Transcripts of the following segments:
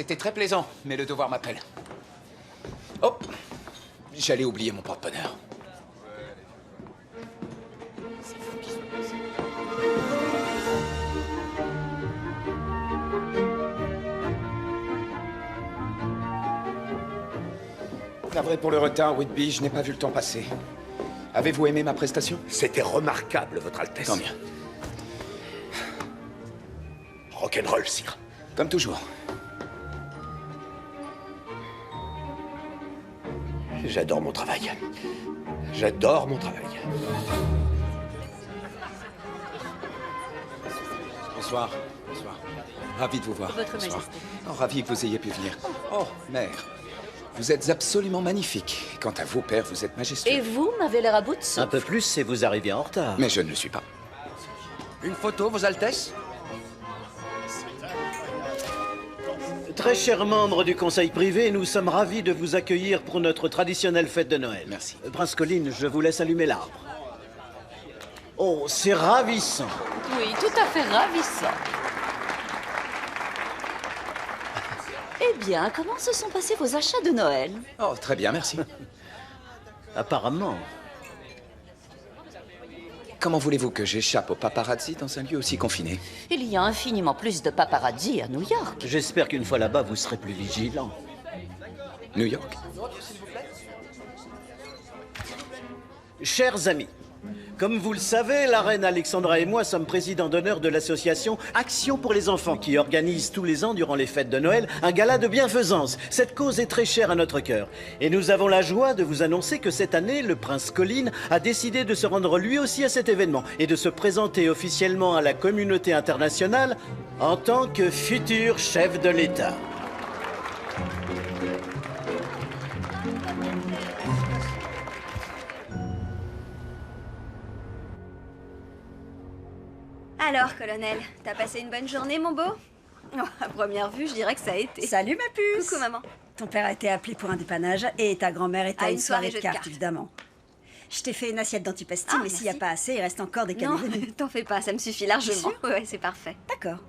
C'était très plaisant, mais le devoir m'appelle. Oh, j'allais oublier mon porte-bonheur. Navré pour le retard, Whitby, je n'ai pas vu le temps passer. Avez-vous aimé ma prestation? C'était remarquable, Votre Altesse. Tant mieux. Rock'n'roll, sire. Comme toujours. J'adore mon travail. J'adore mon travail. Bonsoir. Bonsoir. Ravi de vous voir. Votre Bonsoir. Majesté. Oh, ravi que vous ayez pu venir. Oh, mère. Vous êtes absolument magnifique. Quant à vous, père, vous êtes majestueux. Et vous m'avez l'air à bout de souffle. Un peu plus et vous arrivez en retard. Mais je ne le suis pas. Une photo, Vos Altesses? Très chers membres du conseil privé, nous sommes ravis de vous accueillir pour notre traditionnelle fête de Noël. Merci. Prince Colin, je vous laisse allumer l'arbre. Oh, c'est ravissant. Oui, tout à fait ravissant. Eh bien, comment se sont passés vos achats de Noël? Oh, très bien, merci. Apparemment. Comment voulez-vous que j'échappe aux paparazzi dans un lieu aussi confiné? Il y a infiniment plus de paparazzi à New York. J'espère qu'une fois là-bas, vous serez plus vigilant. New York? Chers amis, comme vous le savez, la reine Alexandra et moi sommes présidents d'honneur de l'association Action pour les enfants qui organise tous les ans, durant les fêtes de Noël, un gala de bienfaisance. Cette cause est très chère à notre cœur. Et nous avons la joie de vous annoncer que cette année, le prince Colin a décidé de se rendre lui aussi à cet événement et de se présenter officiellement à la communauté internationale en tant que futur chef de l'État. Alors, colonel, t'as passé une bonne journée, mon beau? Oh, à première vue, je dirais que ça a été. Salut ma puce. Coucou, maman. Ton père a été appelé pour un dépannage et ta grand-mère est à une soirée de jeux cartes, évidemment. Je t'ai fait une assiette d'antipasti, Ah, mais s'il n'y a merci. pas assez, il reste encore des Non, cannelés. t'en fais pas, ça me suffit largement. Sûr Ouais, c'est parfait. D'accord.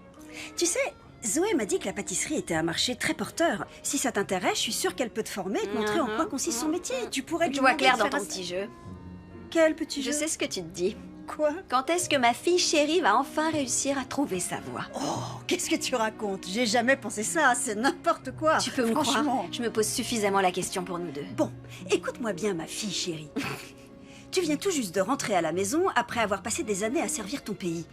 Tu sais, Zoé m'a dit que la pâtisserie était un marché très porteur. Si ça t'intéresse, je suis sûre qu'elle peut te former et te montrer en quoi consiste son métier. Tu pourrais lui Je vois demander clair de dans faire ton un- petit jeu. Quel petit jeu? Je sais ce que tu te dis. Quoi? Quand est-ce que ma fille chérie va enfin réussir à trouver sa voie? Oh, qu'est-ce que tu racontes? J'ai jamais pensé ça, c'est n'importe quoi. Tu peux me croire, Franchement. je me pose suffisamment la question pour nous deux. Bon, écoute-moi bien, ma fille chérie. Tu viens tout juste de rentrer à la maison après avoir passé des années à servir ton pays.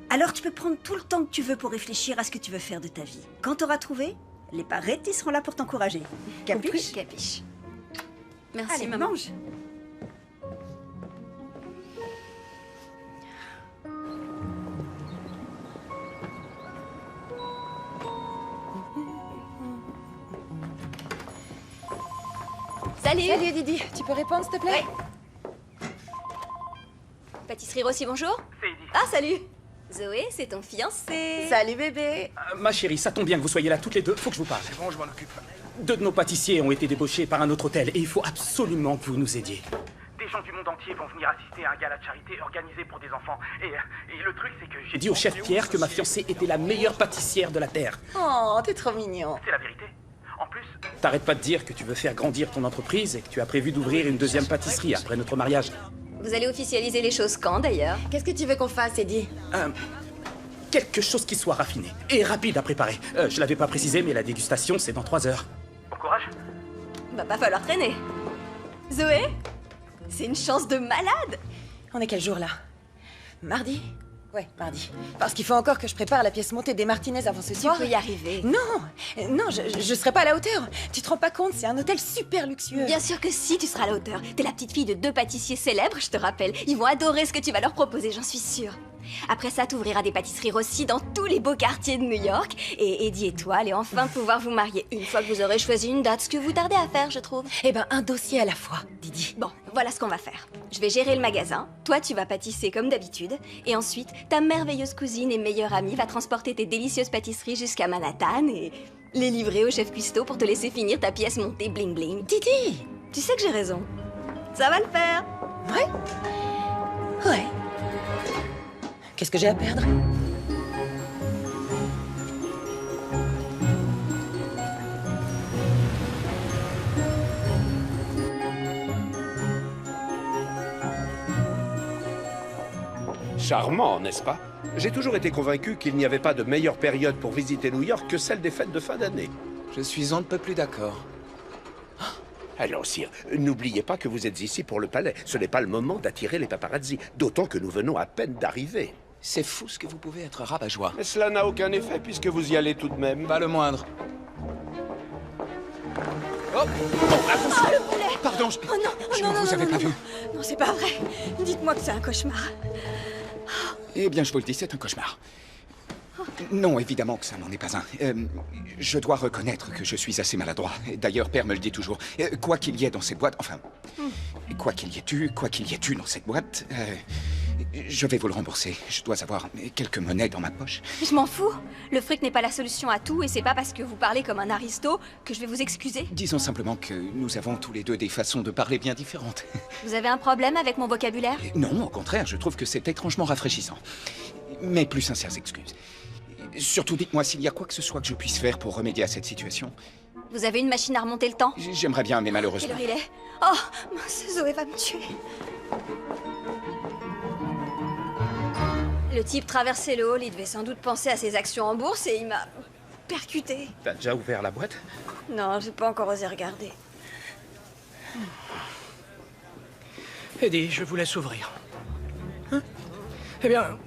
Alors tu peux prendre tout le temps que tu veux pour réfléchir à ce que tu veux faire de ta vie. Quand t'auras trouvé, les paretti seront là pour t'encourager. Capiche? Capiche. Merci, Allez, maman. mange. Salut. Salut Didi, tu peux répondre s'il te plaît? Pâtisserie Rossi, bonjour. C'est Edith. Ah, salut. Zoé, c'est ton fiancé. Salut bébé. Ma chérie, ça tombe bien que vous soyez là toutes les deux. Faut que je vous parle. C'est bon, je m'en occupe. Deux de nos pâtissiers ont été débauchés par un autre hôtel et il faut absolument que vous nous aidiez. Des gens du monde entier vont venir assister à un gala de charité organisé pour des enfants. Et le truc, c'est que j'ai dit au chef Pierre que ma fiancée était la meilleure pâtissière de la Terre. Oh, t'es trop mignon. C'est la vérité. En plus, t'arrêtes pas de dire que tu veux faire grandir ton entreprise et que tu as prévu d'ouvrir une deuxième pâtisserie après notre mariage. Vous allez officialiser les choses quand, d'ailleurs? Qu'est-ce que tu veux qu'on fasse, Eddie? Quelque chose qui soit raffiné et rapide à préparer. Je l'avais pas précisé, mais la dégustation, c'est dans 3 heures. Bon courage. Va pas falloir traîner. Zoé, c'est une chance de malade. On est quel jour là? Mardi? Ouais, mardi. Parce qu'il faut encore que je prépare la pièce montée des Martinez avant ce Tu soir. peux y arriver. Non, je serai pas à la hauteur. Tu te rends pas compte, c'est un hôtel super luxueux. Bien sûr que si, tu seras à la hauteur. T'es la petite fille de 2 pâtissiers célèbres, je te rappelle. Ils vont adorer ce que tu vas leur proposer, j'en suis sûre. Après ça, t'ouvriras des pâtisseries Rossi dans tous les beaux quartiers de New York. Et Eddie et toi allez enfin pouvoir vous marier une fois que vous aurez choisi une date, ce que vous tardez à faire, je trouve. Eh ben, un dossier à la fois, Didi. Bon, voilà ce qu'on va faire. Je vais gérer le magasin, toi tu vas pâtisser comme d'habitude, et ensuite, ta merveilleuse cousine et meilleure amie va transporter tes délicieuses pâtisseries jusqu'à Manhattan et les livrer au chef cuistot pour te laisser finir ta pièce montée bling bling. Didi! Tu sais que j'ai raison. Ça va le faire. Ouais. Qu'est-ce que j'ai à perdre? Charmant, n'est-ce pas? J'ai toujours été convaincu qu'il n'y avait pas de meilleure période pour visiter New York que celle des fêtes de fin d'année. Je suis on ne peut plus d'accord. Alors, sire, n'oubliez pas que vous êtes ici pour le palais. Ce n'est pas le moment d'attirer les paparazzi, d'autant que nous venons à peine d'arriver. C'est fou ce que vous pouvez être rabat-joie. Mais cela n'a aucun effet puisque vous y allez tout de même. Pas le moindre. Oh, Ah, le poulet! pardon, Oh non, oh je non, ne non, vous non, avais non, pas non. vu. Non, c'est pas vrai. Dites-moi que c'est un cauchemar. Eh bien, je vous le dis, c'est un cauchemar. Non, évidemment que ça n'en est pas un. Je dois reconnaître que je suis assez maladroit. D'ailleurs, Père me le dit toujours. Quoi qu'il y ait dans cette boîte, enfin... Quoi qu'il y ait eu dans cette boîte, je vais vous le rembourser. Je dois avoir quelques monnaies dans ma poche. Je m'en fous. Le fric n'est pas la solution à tout et c'est pas parce que vous parlez comme un aristo que je vais vous excuser. Disons simplement que nous avons tous les deux des façons de parler bien différentes. Vous avez un problème avec mon vocabulaire? Non, au contraire, je trouve que c'est étrangement rafraîchissant. Mes plus sincères excuses. Surtout, dites-moi s'il y a quoi que ce soit que je puisse faire pour remédier à cette situation. Vous avez une machine à remonter le temps? J'aimerais bien, mais Quelle malheureusement... heure il est? Oh, mince, Zoé va me tuer. Le type traversait le hall, il devait sans doute penser à ses actions en bourse et il m'a percuté. T'as déjà ouvert la boîte? Non, j'ai pas encore osé regarder. Eddie, je vous laisse ouvrir. Hein? Eh bien...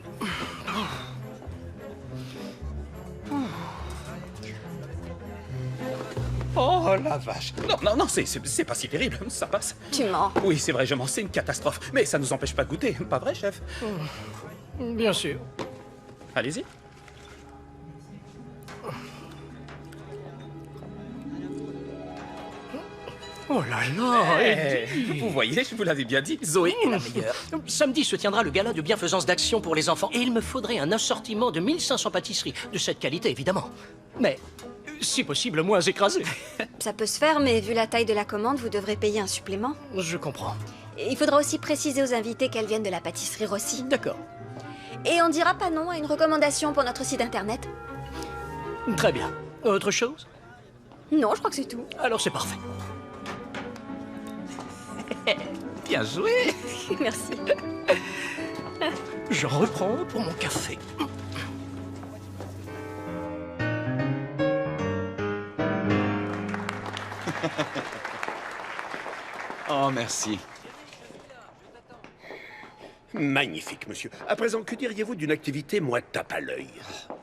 Oh la vache! Non, c'est pas si terrible, ça passe. Tu mens. Oui, c'est vrai, je mens, c'est une catastrophe. Mais ça nous empêche pas de goûter, pas vrai, chef? Bien sûr. Allez-y. Oh là là, Eh, vous voyez, je vous l'avais bien dit, Zoé est la meilleure. Samedi se tiendra le gala de bienfaisance d'action pour les enfants et il me faudrait un assortiment de 1500 pâtisseries. De cette qualité, évidemment. Mais, si possible, moins écrasé. Ça peut se faire, mais vu la taille de la commande, vous devrez payer un supplément. Je comprends. Et il faudra aussi préciser aux invités qu'elles viennent de la pâtisserie Rossi. D'accord. Et on dira pas non à une recommandation pour notre site internet. Très bien. Autre chose? Non, je crois que c'est tout. Alors c'est parfait. Bien joué. Merci. J'en reprends pour mon café. Oh, merci. Magnifique, monsieur. À présent, que diriez-vous d'une activité moins tape à l'œil?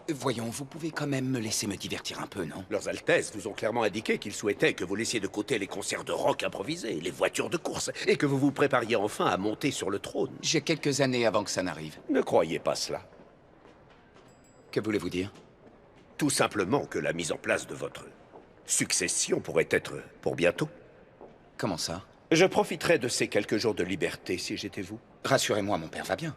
Voyons, vous pouvez quand même me laisser me divertir un peu, non? Leurs Altesses vous ont clairement indiqué qu'ils souhaitaient que vous laissiez de côté les concerts de rock improvisés, les voitures de course, et que vous vous prépariez enfin à monter sur le trône. J'ai quelques années avant que ça n'arrive. Ne croyez pas cela. Que voulez-vous dire? Tout simplement que la mise en place de votre succession pourrait être pour bientôt. Comment ça? Je profiterais de ces quelques jours de liberté si j'étais vous. Rassurez-moi, mon père va bien.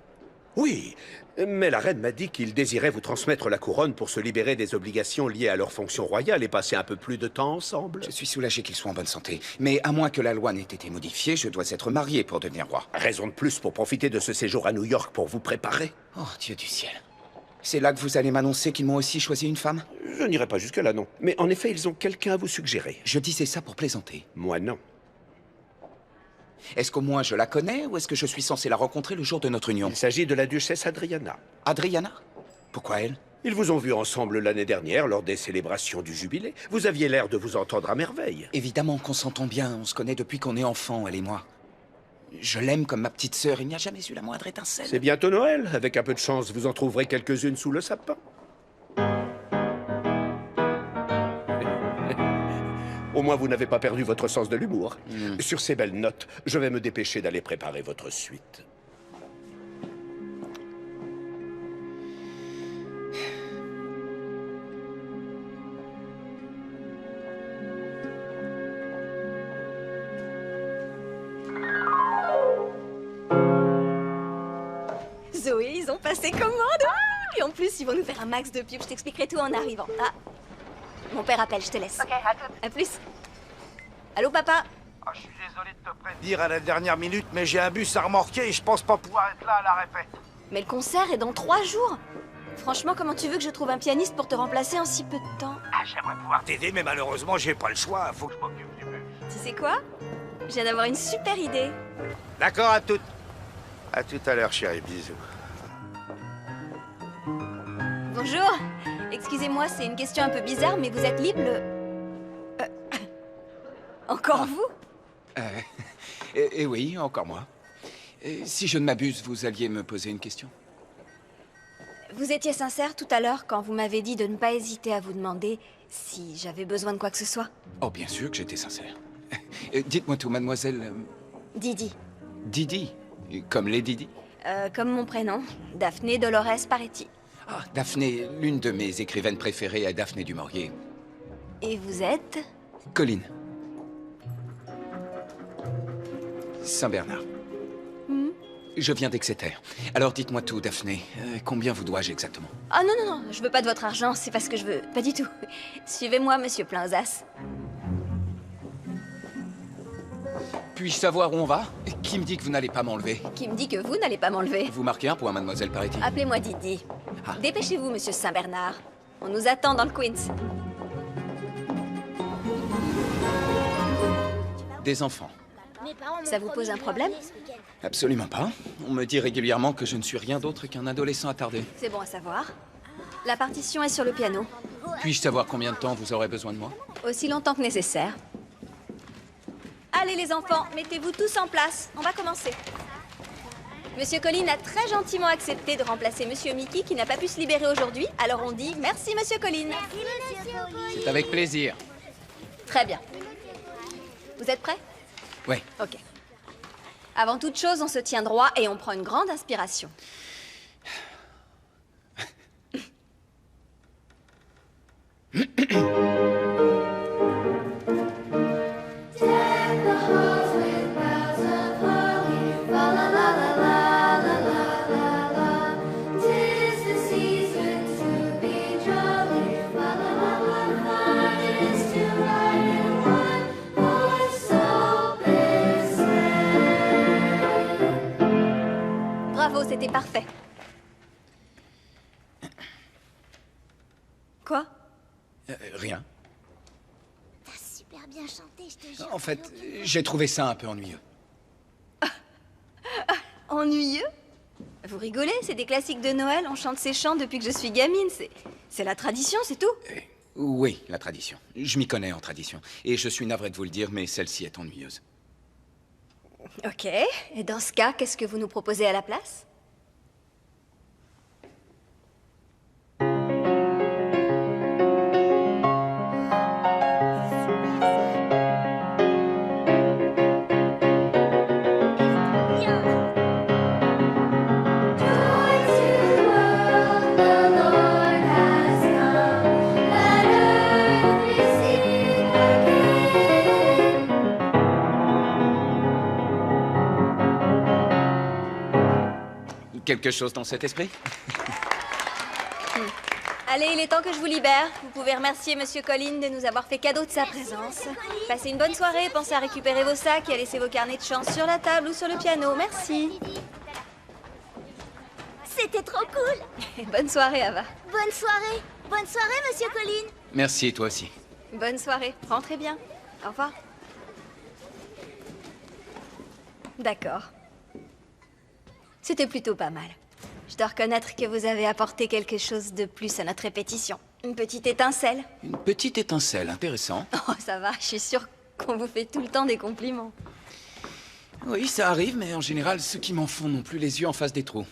Oui, mais la reine m'a dit qu'il désirait vous transmettre la couronne pour se libérer des obligations liées à leur fonction royale et passer un peu plus de temps ensemble. Je suis soulagé qu'il soit en bonne santé. Mais à moins que la loi n'ait été modifiée, je dois être marié pour devenir roi. Raison de plus pour profiter de ce séjour à New York pour vous préparer. Oh, Dieu du ciel. C'est là que vous allez m'annoncer qu'ils m'ont aussi choisi une femme? Je n'irai pas jusque-là, non. Mais en effet, ils ont quelqu'un à vous suggérer. Je disais ça pour plaisanter. Moi, non. Est-ce qu'au moins je la connais ou est-ce que je suis censé la rencontrer le jour de notre union? Il s'agit de la duchesse Adriana. Adriana? Pourquoi elle? Ils vous ont vu ensemble l'année dernière lors des célébrations du jubilé. Vous aviez l'air de vous entendre à merveille. Évidemment qu'on s'entend bien, on se connaît depuis qu'on est enfant, elle et moi. Je l'aime comme ma petite sœur, il n'y a jamais eu la moindre étincelle. C'est bientôt Noël. Avec un peu de chance, vous en trouverez quelques-unes sous le sapin. Au moins, vous n'avez pas perdu votre sens de l'humour. Sur ces belles notes, je vais me dépêcher d'aller préparer votre suite. Zoé, ils ont passé commande. Et en plus, ils vont nous faire un max de pub. Je t'expliquerai tout en arrivant. Ah, mon père appelle, je te laisse. Ok, à tout. À plus. Allô, papa? Ah, je suis désolé de te prévenir à la dernière minute, mais j'ai un bus à remorquer et je pense pas pouvoir être là à la répète. Mais le concert est dans 3 jours. Franchement, comment tu veux que je trouve un pianiste pour te remplacer en si peu de temps? Ah, j'aimerais pouvoir t'aider, mais malheureusement, j'ai pas le choix. Faut que je m'occupe du bus. Tu sais quoi? Je viens d'avoir une super idée. D'accord, à tout. À tout à l'heure, chérie. Bisous. Bonjour. Excusez-moi, c'est une question un peu bizarre, mais vous êtes libre Encore vous? Oui, encore moi. Si je ne m'abuse, vous alliez me poser une question. Vous étiez sincère tout à l'heure quand vous m'avez dit de ne pas hésiter à vous demander si j'avais besoin de quoi que ce soit. Oh, bien sûr que j'étais sincère. Dites-moi tout, mademoiselle... Didi. Didi, comme les Didi. Comme mon prénom, Daphné Dolores Paretti. Ah, Daphné, l'une de mes écrivaines préférées est Daphné du Maurier. Et vous êtes? Colline. Saint-Bernard. Je viens d'Exeter. Alors dites-moi tout, Daphné. Combien vous dois-je exactement? Ah non, non, non, je veux pas de votre argent, c'est pas ce que je veux. Pas du tout. Suivez-moi, monsieur Plainzas. Puis-je savoir où on va? Qui me dit que vous n'allez pas m'enlever? Qui me dit que vous n'allez pas m'enlever? Vous marquez un point, mademoiselle Paretti. Appelez-moi Didi. Ah. Dépêchez-vous, monsieur Saint-Bernard. On nous attend dans le Queens. Des enfants. Ça vous pose un problème? Absolument pas. On me dit régulièrement que je ne suis rien d'autre qu'un adolescent attardé. C'est bon à savoir. La partition est sur le piano. Puis-je savoir combien de temps vous aurez besoin de moi? Aussi longtemps que nécessaire. Allez les enfants, mettez-vous tous en place. On va commencer. Monsieur Colline a très gentiment accepté de remplacer Monsieur Mickey qui n'a pas pu se libérer aujourd'hui. Alors on dit merci Monsieur Colline. C'est avec plaisir. Très bien. Vous êtes prêts? Oui. Ok. Avant toute chose, on se tient droit et on prend une grande inspiration. Bravo, c'était parfait. Quoi? Rien. T'as super bien chanté, je te jure. En fait, j'ai trouvé ça un peu ennuyeux. Ennuyeux? Vous rigolez, c'est des classiques de Noël, on chante ces chants depuis que je suis gamine, c'est la tradition, c'est tout. Oui, la tradition. Je m'y connais en tradition. Et je suis navré de vous le dire, mais celle-ci est ennuyeuse. Ok, et dans ce cas, qu'est-ce que vous nous proposez à la place? Quelque chose dans cet esprit? Allez, il est temps que je vous libère. Vous pouvez remercier Monsieur Colline de nous avoir fait cadeau de sa présence. Passez une bonne soirée, pensez à récupérer vos sacs et à laisser vos carnets de chant sur la table ou sur le piano. Merci. C'était trop cool. Bonne soirée, Ava. Bonne soirée. Bonne soirée, Monsieur Colline. Merci, toi aussi. Bonne soirée. Rentrez bien. Au revoir. D'accord. C'était plutôt pas mal. Je dois reconnaître que vous avez apporté quelque chose de plus à notre répétition. Une petite étincelle. Une petite étincelle, intéressant. Oh, ça va, je suis sûre qu'on vous fait tout le temps des compliments. Oui, ça arrive, mais en général, ceux qui m'en font n'ont plus les yeux en face des trous.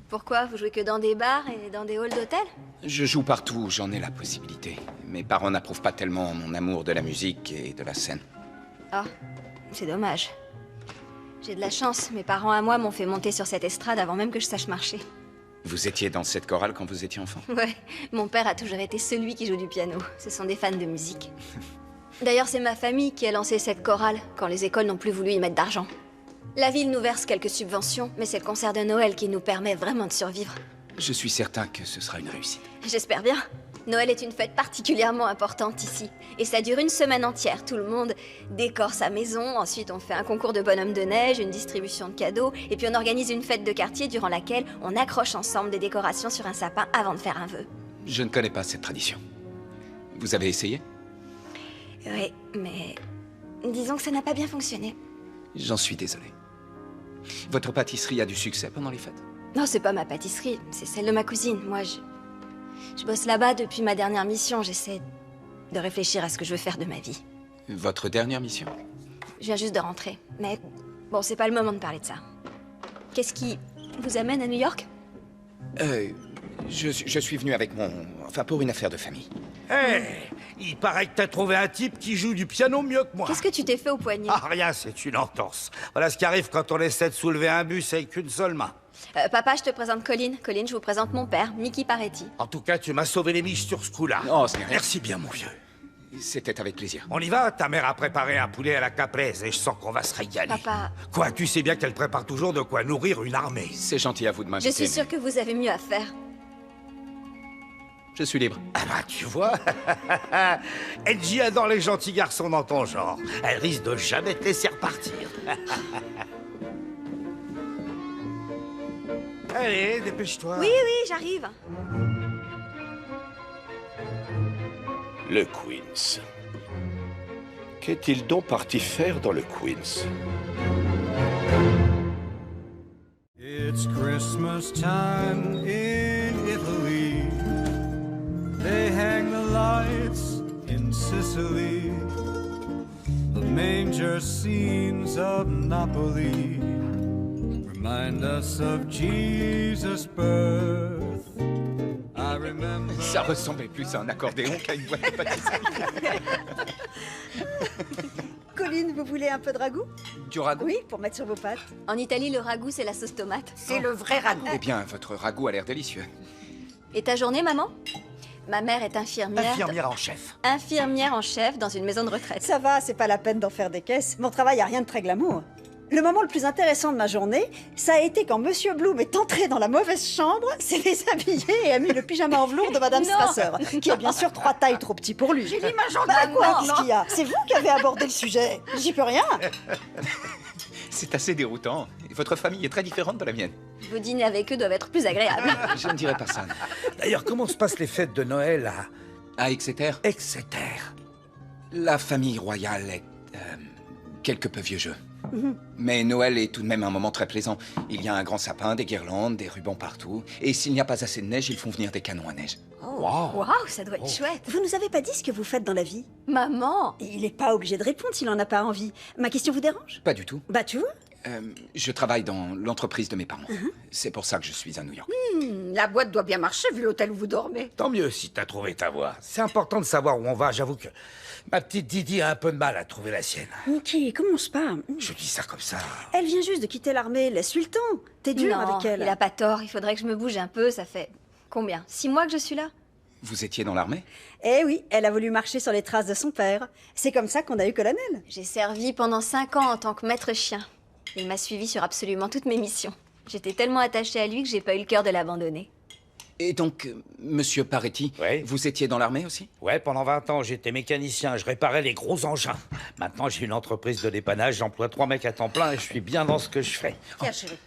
Pourquoi? Vous jouez que dans des bars et dans des halls d'hôtel? Je joue partout où j'en ai la possibilité. Mes parents n'approuvent pas tellement mon amour de la musique et de la scène. Ah, c'est dommage. J'ai de la chance, mes parents à moi m'ont fait monter sur cette estrade avant même que je sache marcher. Vous étiez dans cette chorale quand vous étiez enfant? Ouais, mon père a toujours été celui qui joue du piano. Ce sont des fans de musique. D'ailleurs, c'est ma famille qui a lancé cette chorale quand les écoles n'ont plus voulu y mettre d'argent. La ville nous verse quelques subventions, mais c'est le concert de Noël qui nous permet vraiment de survivre. Je suis certain que ce sera une réussite. J'espère bien. Noël est une fête particulièrement importante ici. Et ça dure une semaine entière. Tout le monde décore sa maison. Ensuite, on fait un concours de bonhomme de neige, une distribution de cadeaux. Et puis on organise une fête de quartier durant laquelle on accroche ensemble des décorations sur un sapin avant de faire un vœu. Je ne connais pas cette tradition. Vous avez essayé? Oui, mais disons que ça n'a pas bien fonctionné. J'en suis désolé. Votre pâtisserie a du succès pendant les fêtes? Non, c'est pas ma pâtisserie, c'est celle de ma cousine. Moi, Je bosse là-bas depuis ma dernière mission. J'essaie de réfléchir à ce que je veux faire de ma vie. Votre dernière mission? Je viens juste de rentrer. Mais bon, c'est pas le moment de parler de ça. Qu'est-ce qui vous amène à New York? Je suis venu avec mon... Enfin, pour une affaire de famille. Hé, il paraît que t'as trouvé un type qui joue du piano mieux que moi. Qu'est-ce que tu t'es fait au poignet? Ah, rien, c'est une entorse. Voilà ce qui arrive quand on essaie de soulever un bus avec une seule main. Papa, je te présente Colin. Colin, je vous présente mon père, Mickey Paretti. En tout cas, tu m'as sauvé les miches sur ce coup-là. Oh, c'est rien. Merci bien, mon vieux. C'était avec plaisir. On y va? Ta mère a préparé un poulet à la caprese et je sens qu'on va se régaler. Papa... Quoi, tu sais bien qu'elle prépare toujours de quoi nourrir une armée. C'est gentil à vous de m'inviter. Je suis sûre que vous avez mieux à faire. Je suis libre. Ah bah, tu vois, Edgy adore les gentils garçons dans ton genre. Elle risque de jamais te laisser repartir. Allez, dépêche-toi. Oui, oui, j'arrive. Le Queens. Qu'est-il donc parti faire dans le Queens? It's Christmas time in Italy. They hang the lights in Sicily. The manger scenes of Napoli remind us of Jesus' birth. I remember... Ça ressemblait plus à un accordéon qu'à une boîte de pâtisserie. Colline, vous voulez un peu de ragoût? Du ragoût? Oui, pour mettre sur vos pâtes. En Italie, le ragoût, c'est la sauce tomate. C'est le vrai ragoût. Eh bien, votre ragoût a l'air délicieux. Et ta journée, maman? Ma mère est infirmière. Infirmière en chef. Infirmière en chef dans une maison de retraite. Ça va, c'est pas la peine d'en faire des caisses. Mon travail a rien de très glamour. Le moment le plus intéressant de ma journée, ça a été quand Monsieur Bloom est entré dans la mauvaise chambre, s'est déshabillé et a mis le pyjama en velours de Madame Non. Strasser, qui est bien sûr 3 tailles trop petit pour lui. J'ai dit ma journée. Bah quoi, Maman. qu'est-ce qu'il y a? C'est vous qui avez abordé le sujet. J'y peux rien. C'est assez déroutant. Votre famille est très différente de la mienne. Vos dîners avec eux doivent être plus agréables. Je ne dirais pas ça. D'ailleurs, comment se passent les fêtes de Noël À Exeter, Exeter? la famille royale est quelque peu vieux jeu. Mais Noël est tout de même un moment très plaisant. Il y a un grand sapin, des guirlandes, des rubans partout. Et s'il n'y a pas assez de neige, ils font venir des canons à neige. Waouh, ça doit être chouette. Vous nous avez pas dit ce que vous faites dans la vie? Maman, Il est pas obligé de répondre s'il en a pas envie. Ma question vous dérange? Pas du tout. Bah tu vois. Je travaille dans l'entreprise de mes parents. C'est pour ça que je suis à New York. La boîte doit bien marcher vu l'hôtel où vous dormez. Tant mieux si t'as trouvé ta voie. C'est important de savoir où on va. J'avoue que ma petite Didi a un peu de mal à trouver la sienne. Mickey, commence pas. Je dis ça comme ça. Elle vient juste de quitter l'armée, laisse-lui le temps. T'es dur non, avec elle. il a pas tort. Il faudrait que je me bouge un peu. Ça fait combien? 6 mois que je suis là? Vous étiez dans l'armée? Eh oui, elle a voulu marcher sur les traces de son père. C'est comme ça qu'on a eu Colonel. J'ai servi pendant 5 ans en tant que maître chien. Il m'a suivi sur absolument toutes mes missions. J'étais tellement attachée à lui que j'ai pas eu le cœur de l'abandonner. Et donc, monsieur Paretti, Oui. vous étiez dans l'armée aussi? Ouais, pendant 20 ans, j'étais mécanicien. Je réparais les gros engins. Maintenant, j'ai une entreprise de dépannage. J'emploie 3 mecs à temps plein et je suis bien dans ce que je fais. Tiens, chérie.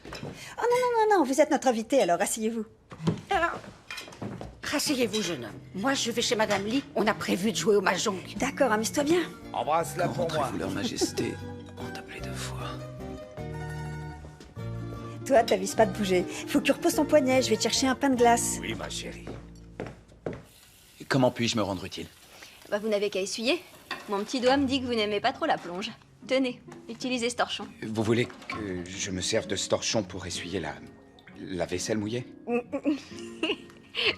Oh non, vous êtes notre invité, alors asseyez-vous. Alors, rasseyez-vous, jeune homme. Moi, je vais chez Madame Lee. On a prévu de jouer au mahjong. D'accord, amuse-toi bien. Embrasse-la pour moi. Rentrez-vous, leur majesté. On t'appelait 2 fois. Toi, t'avises pas de bouger. Faut que tu reposes ton poignet, je vais te chercher un pain de glace. Oui, ma chérie. Comment puis-je me rendre utile? Bah, vous n'avez qu'à essuyer. Mon petit doigt me dit que vous n'aimez pas trop la plonge. Tenez, utilisez ce torchon. Vous voulez que je me serve de ce torchon pour essuyer la vaisselle mouillée?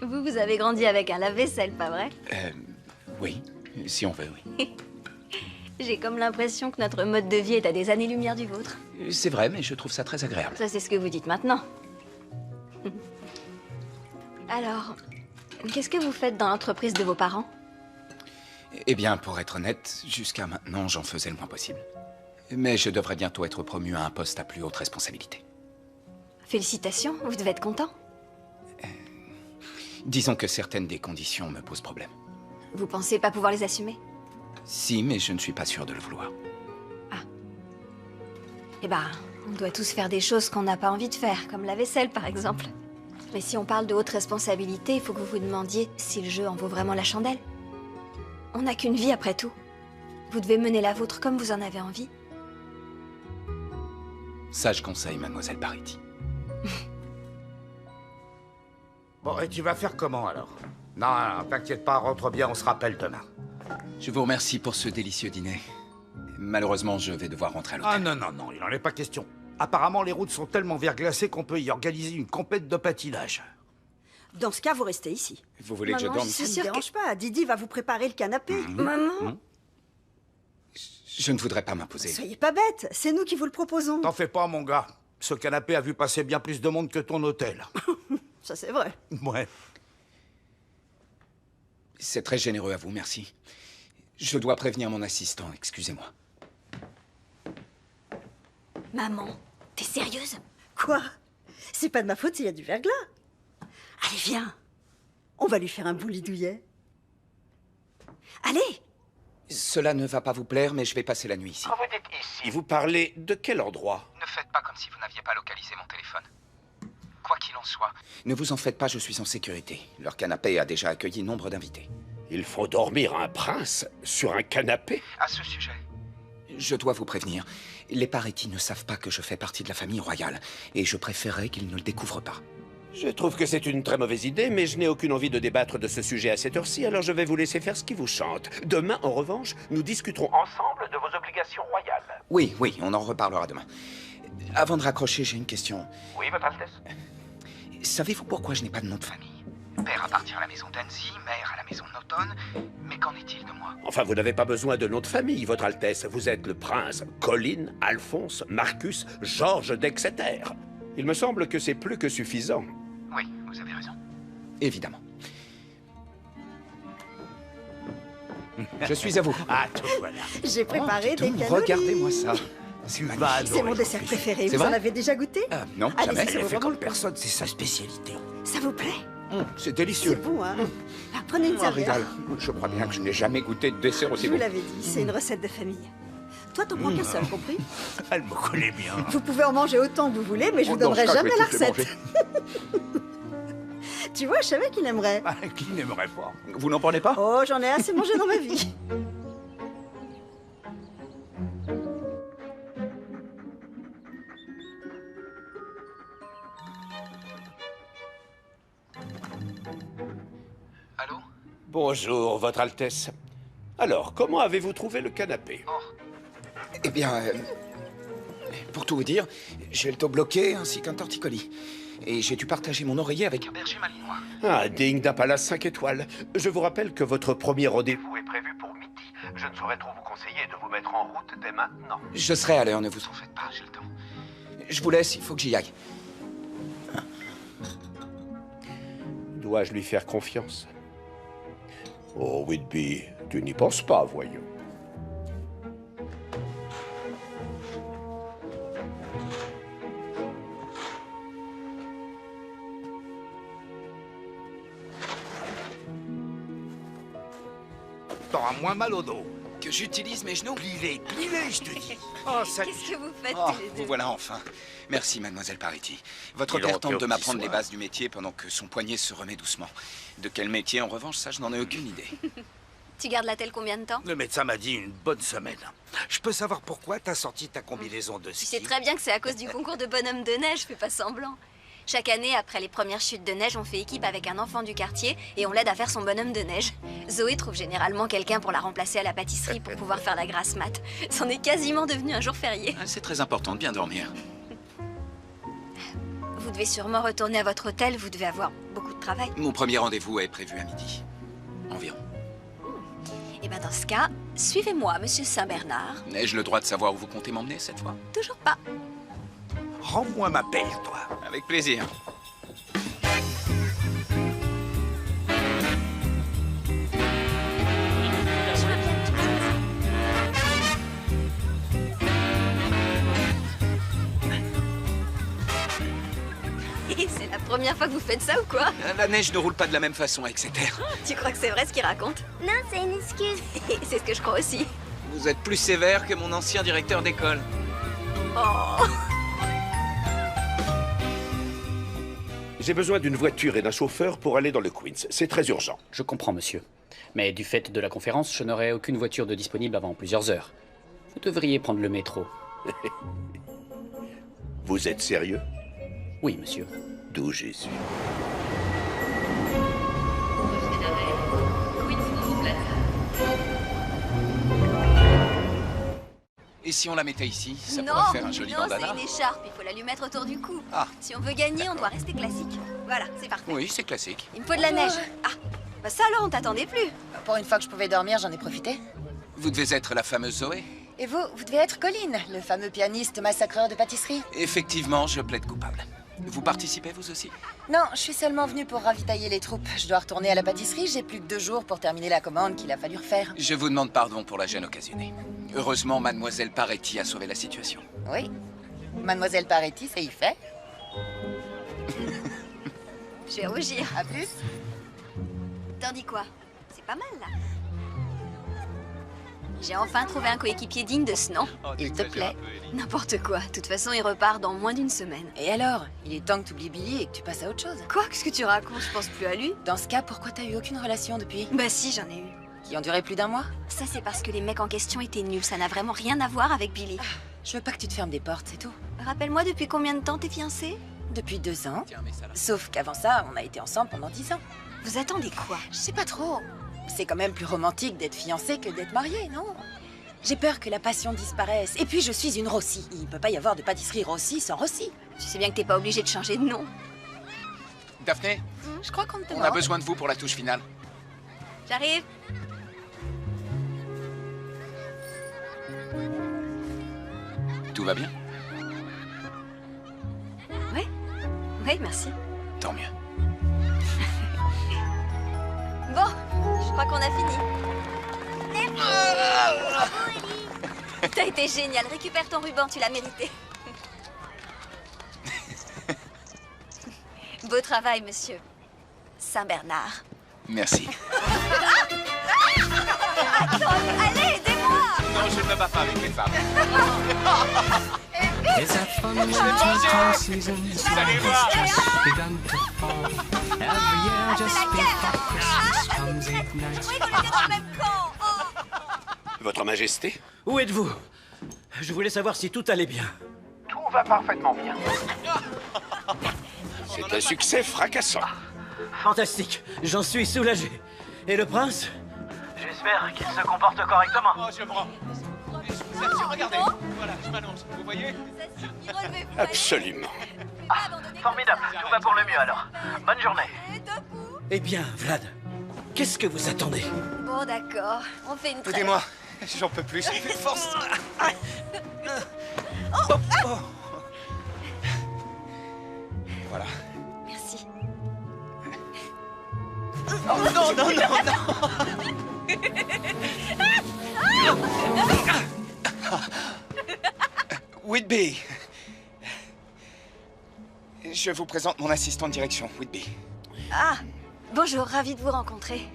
Vous avez grandi avec un lave-vaisselle, pas vrai? Oui, si on veut, oui. J'ai comme l'impression que notre mode de vie est à des années-lumière du vôtre. C'est vrai, mais je trouve ça très agréable. Ça, c'est ce que vous dites maintenant. Alors, qu'est-ce que vous faites dans l'entreprise de vos parents? Eh bien, pour être honnête, jusqu'à maintenant, j'en faisais le moins possible. Mais je devrais bientôt être promu à un poste à plus haute responsabilité. Félicitations, vous devez être content. Disons que certaines des conditions me posent problème. Vous pensez pas pouvoir les assumer? Si, mais je ne suis pas sûr de le vouloir. Eh ben, on doit tous faire des choses qu'on n'a pas envie de faire, comme la vaisselle par exemple. Mais si on parle de haute responsabilité, il faut que vous vous demandiez si le jeu en vaut vraiment la chandelle. On n'a qu'une vie après tout. Vous devez mener la vôtre comme vous en avez envie. Sage conseil, mademoiselle Paretti. Bon, et tu vas faire comment alors? Non, non, t'inquiète pas, rentre bien, on se rappelle demain. Je vous remercie pour ce délicieux dîner. Malheureusement, je vais devoir rentrer à l'hôtel. Ah non, non, non, il n'en est pas question. Apparemment, les routes sont tellement verglacées qu'on peut y organiser une compète de patinage. Dans ce cas, vous restez ici. Vous voulez que je Maman, dorme ça ici? ne me dérange pas. Didi va vous préparer le canapé. Maman, Je ne voudrais pas m'imposer. soyez pas bête. C'est nous qui vous le proposons. T'en fais pas, mon gars. Ce canapé a vu passer bien plus de monde que ton hôtel. Ça, c'est vrai. Ouais. C'est très généreux à vous, merci. Je dois prévenir mon assistant, excusez-moi. Maman, t'es sérieuse? Quoi? C'est pas de ma faute s'il y a du verglas. Allez, viens. On va lui faire un bouli douillet. Allez! Cela ne va pas vous plaire, mais je vais passer la nuit ici. Quand vous dites ici, vous parlez de quel endroit? Ne faites pas comme si vous n'aviez pas localisé mon téléphone. Quoi qu'il en soit, ne vous en faites pas, je suis en sécurité. Leur canapé a déjà accueilli nombre d'invités. Il faut dormir un prince sur un canapé? À ce sujet, je dois vous prévenir. Les Paretti ne savent pas que je fais partie de la famille royale, et je préférerais qu'ils ne le découvrent pas. Je trouve que c'est une très mauvaise idée, mais je n'ai aucune envie de débattre de ce sujet à cette heure-ci, alors je vais vous laisser faire ce qui vous chante. Demain, en revanche, nous discuterons ensemble de vos obligations royales. Oui, oui, on en reparlera demain. Avant de raccrocher, j'ai une question. Oui, Votre Altesse? Savez-vous pourquoi je n'ai pas de nom de famille? Père appartient à la maison d'Annecy, mère à la maison Naughton, mais qu'en est-il de moi? Enfin, vous n'avez pas besoin de nom de famille, Votre Altesse. Vous êtes le prince Colin, Alphonse, Marcus, Georges d'Exeter. Il me semble que c'est plus que suffisant. Oui, vous avez raison. Évidemment. Je suis à vous. Ah, tout voilà. J'ai préparé des cannolis. Regardez-moi ça. C'est magnifique. C'est mon dessert préféré. C'est Vous en vrai? avez déjà goûté? Non, Allez, jamais. ça vaut vraiment le coup. Personne, c'est sa spécialité. Ça vous plaît? C'est délicieux. C'est bon, hein? Ah, prenez une Un serviette. régal. Je crois bien que je n'ai jamais goûté de dessert aussi Je bon. vous l'avais dit, c'est une recette de famille. Toi, t'en prends qu'un seul, compris? Elle me connaît bien. Vous pouvez en manger autant que vous voulez, mais je vous Dans ce donnerai cas, je jamais vais la tous les recette. Tu vois, je savais qu'il aimerait. Ah, qui n'aimerait pas? Vous n'en prenez pas? Oh, j'en ai assez mangé dans ma vie. Allô? Bonjour, Votre Altesse. Alors, comment avez-vous trouvé le canapé? Eh bien, pour tout vous dire, j'ai le dos bloqué ainsi qu'un torticolis. Et j'ai dû partager mon oreiller avec un berger malinois. Ah, digne d'un palace 5 étoiles. Je vous rappelle que votre premier rendez-vous est prévu pour midi. Je ne saurais trop vous conseiller de vous mettre en route dès maintenant. Je serai à l'heure, ne vous en faites pas, j'ai le temps. Je vous laisse, il faut que j'y aille. Dois-je lui faire confiance? Oh, Whitby, tu n'y penses pas, voyons. T'auras moins mal au dos. Que j'utilise mes genoux? Plie-les, je te dis. Oh, ça... Qu'est-ce que vous faites Oh, tous les vous deux? voilà enfin. Merci, mademoiselle Paretti. Votre Il père en tente de tient m'apprendre petit les soin. bases du métier pendant que son poignet se remet doucement. De quel métier, en revanche, ça, je n'en ai aucune idée. Tu gardes la telle combien de temps? Le médecin m'a dit une bonne semaine. Je peux savoir pourquoi t'as sorti ta combinaison de Tu ski? sais très bien que c'est à cause du concours de bonhomme de neige, fais pas semblant. Chaque année, après les premières chutes de neige, on fait équipe avec un enfant du quartier et on l'aide à faire son bonhomme de neige. Zoé trouve généralement quelqu'un pour la remplacer à la pâtisserie pour pouvoir faire la grasse mat. C'en est quasiment devenu un jour férié. Ah, c'est très important de bien dormir. Vous devez sûrement retourner à votre hôtel, vous devez avoir beaucoup de travail. Mon premier rendez-vous est prévu à midi. Environ. Et ben dans ce cas, suivez-moi, monsieur Saint-Bernard. Ai-je le droit de savoir où vous comptez m'emmener cette fois? Toujours pas. Rends-moi ma pelle, toi. Avec plaisir. Et c'est la première fois que vous faites ça ou quoi? La neige ne roule pas de la même façon à Exeter. Tu crois que c'est vrai ce qu'il raconte? Non, c'est une excuse. C'est ce que je crois aussi. Vous êtes plus sévère que mon ancien directeur d'école. Oh. J'ai besoin d'une voiture et d'un chauffeur pour aller dans le Queens. C'est très urgent. Je comprends, monsieur. Mais du fait de la conférence, je n'aurai aucune voiture de disponible avant plusieurs heures. Vous devriez prendre le métro. Vous êtes sérieux? Oui, monsieur. D'où Jésus. Et si on la mettait ici, ça Non, pourrait faire un joli non, bandana. c'est une écharpe, il faut la lui mettre autour du cou. Ah. Si on veut gagner, on doit rester classique. Voilà, c'est parfait. Oui, c'est classique. Il me faut de la neige. Ah, bah ça alors, on t'attendait plus. Pour une fois que je pouvais dormir, j'en ai profité. Vous devez être la fameuse Zoé. Et vous devez être Colin, le fameux pianiste massacreur de pâtisserie. Effectivement, je plaide coupable. Vous participez, vous aussi? Non, je suis seulement venue pour ravitailler les troupes. Je dois retourner à la pâtisserie, j'ai plus que 2 jours pour terminer la commande qu'il a fallu refaire. Je vous demande pardon pour la gêne occasionnée. Heureusement, Mademoiselle Paretti a sauvé la situation. Oui. Mademoiselle Paretti sait y faire. Je vais rougir. À plus. T'en dis quoi? C'est pas mal, là. J'ai enfin trouvé un coéquipier digne de ce nom. Il te plaît? N'importe quoi. De toute façon, il repart dans moins d'une semaine. Et alors? Il est temps que tu oublies Billy et que tu passes à autre chose. Quoi? Qu'est-ce que tu racontes? Je pense plus à lui. Dans ce cas, pourquoi t'as eu aucune relation depuis? Bah si, j'en ai eu. Qui ont duré plus d'1 mois? Ça, c'est parce que les mecs en question étaient nuls. Ça n'a vraiment rien à voir avec Billy. Je veux pas que tu te fermes des portes, c'est tout. Rappelle-moi, depuis combien de temps t'es fiancée? Depuis 2 ans. Sauf qu'avant ça, on a été ensemble pendant 10 ans. Vous attendez quoi? Je sais pas trop. C'est quand même plus romantique d'être fiancé que d'être marié, non? J'ai peur que la passion disparaisse. Et puis, je suis une Rossi. Il peut pas y avoir de pâtisserie Rossi sans Rossi. Tu sais bien que t'es pas obligé de changer de nom. Daphné, Je crois qu'on te on a besoin de vous pour la touche finale. J'arrive. Tout va bien? Ouais. Ouais, merci. Tant mieux. Bon, je crois qu'on a fini. T'as été génial. Récupère ton ruban, tu l'as mérité. Beau travail, monsieur. Saint-Bernard. Merci. Attends, allez, aidez-moi! Non, je ne me bats pas avec les femmes. Is that fun winter season? Snow has just begun to fall. Every year just before Christmas comes each night. Oui, qu'on était dans le même camp. Votre Majesté? Où êtes-vous? Je voulais savoir si tout allait bien. Tout va parfaitement bien. C'est un succès fracassant. Fantastique, j'en suis soulagé. Et le prince? J'espère qu'il se comporte correctement. Oh, je me rends. Je vous assure, regardez. Voilà, je m'allonge. Vous voyez? Absolument. Formidable, tout va pour le mieux alors. Bonne journée. Eh bien, Vlad, qu'est-ce que vous attendez? Bon, d'accord. On fait une trêve. Aidez-moi. J'en peux plus. J'ai plus de force. Voilà. Merci. Oh, non, non, non, non. Whitby. Je vous présente mon assistant de direction, Whitby. Ah, bonjour, ravi de vous rencontrer.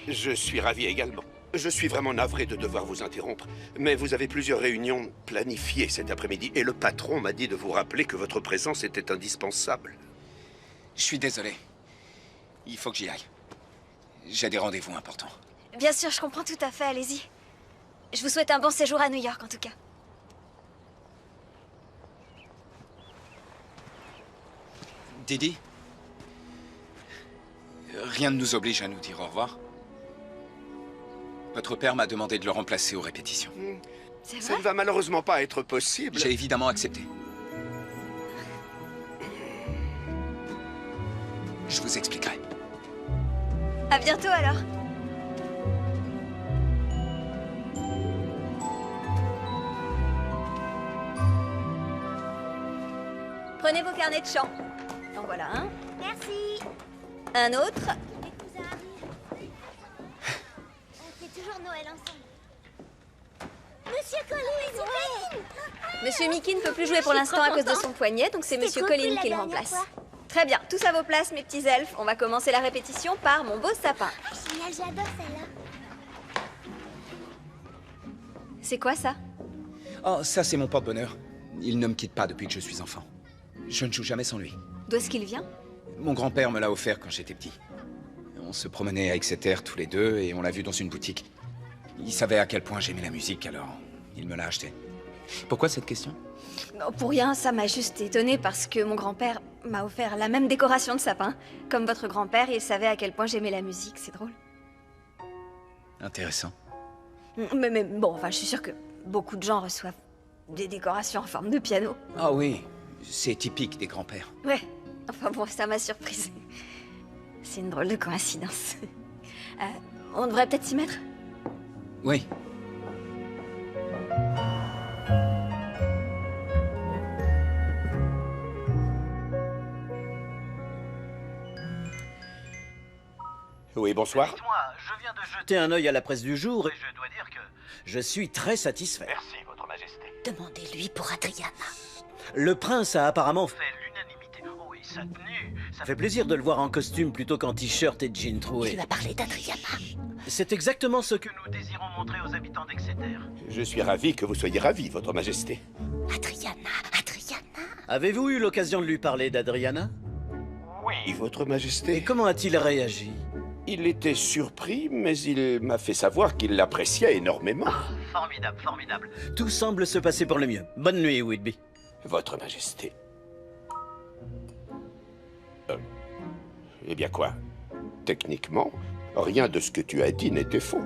Je suis ravi également. Je suis vraiment navré de devoir vous interrompre, mais vous avez plusieurs réunions planifiées cet après-midi et le patron m'a dit de vous rappeler que votre présence était indispensable. Je suis désolé. Il faut que j'y aille. J'ai des rendez-vous importants. Bien sûr, je comprends tout à fait, allez-y. Je vous souhaite un bon séjour à New York, en tout cas. Didi? Rien ne nous oblige à nous dire au revoir. Votre père m'a demandé de le remplacer aux répétitions. C'est Ça vrai? ne va malheureusement pas être possible. J'ai évidemment accepté. Je vous expliquerai. À bientôt, alors. Prenez vos carnets de chant. En voilà un. Merci. Un autre. Mes cousins arrivent. On fait toujours Noël ensemble. Monsieur Colin, Monsieur Mickey ne peut plus jouer pour l'instant à cause de son poignet, donc c'est Monsieur Colin qui le remplace. Très bien, tous à vos places, mes petits elfes. On va commencer la répétition par mon beau sapin. Génial, j'adore celle-là. C'est quoi ça? Oh, ça c'est mon porte-bonheur. Il ne me quitte pas depuis que je suis enfant. Je ne joue jamais sans lui. D'où est-ce qu'il vient? Mon grand-père me l'a offert quand j'étais petit. On se promenait à Exeter tous les deux et on l'a vu dans une boutique. Il savait à quel point j'aimais la musique, alors il me l'a acheté. Pourquoi cette question? Non, pour rien, ça m'a juste étonnée parce que mon grand-père m'a offert la même décoration de sapin. Comme votre grand-père, il savait à quel point j'aimais la musique, c'est drôle. Intéressant. Mais bon, enfin, je suis sûre que beaucoup de gens reçoivent des décorations en forme de piano. Ah oui, c'est typique des grands-pères. Ouais, enfin bon, ça m'a surprise. C'est une drôle de coïncidence. On devrait peut-être s'y mettre? Oui. Oui, bonsoir. Dites-moi, je viens de jeter un œil à la presse du jour et je dois dire que je suis très satisfait. Merci, Votre Majesté. Demandez-lui pour Adriana. Le prince a apparemment fait l'unanimité. Oh, et sa tenue, ça fait plaisir de le voir en costume plutôt qu'en t-shirt et jean troué. Il va parler d'Adriana. C'est exactement ce que nous désirons montrer aux habitants d'Exeter. Je suis ravi que vous soyez ravi, Votre Majesté. Adriana. Avez-vous eu l'occasion de lui parler d'Adriana? Oui, Votre Majesté. Et comment a-t-il réagi? Il était surpris, mais il m'a fait savoir qu'il l'appréciait énormément. Formidable, formidable. Tout semble se passer pour le mieux. Bonne nuit, Whitby. Votre Majesté. Eh bien quoi? Techniquement, rien de ce que tu as dit n'était faux.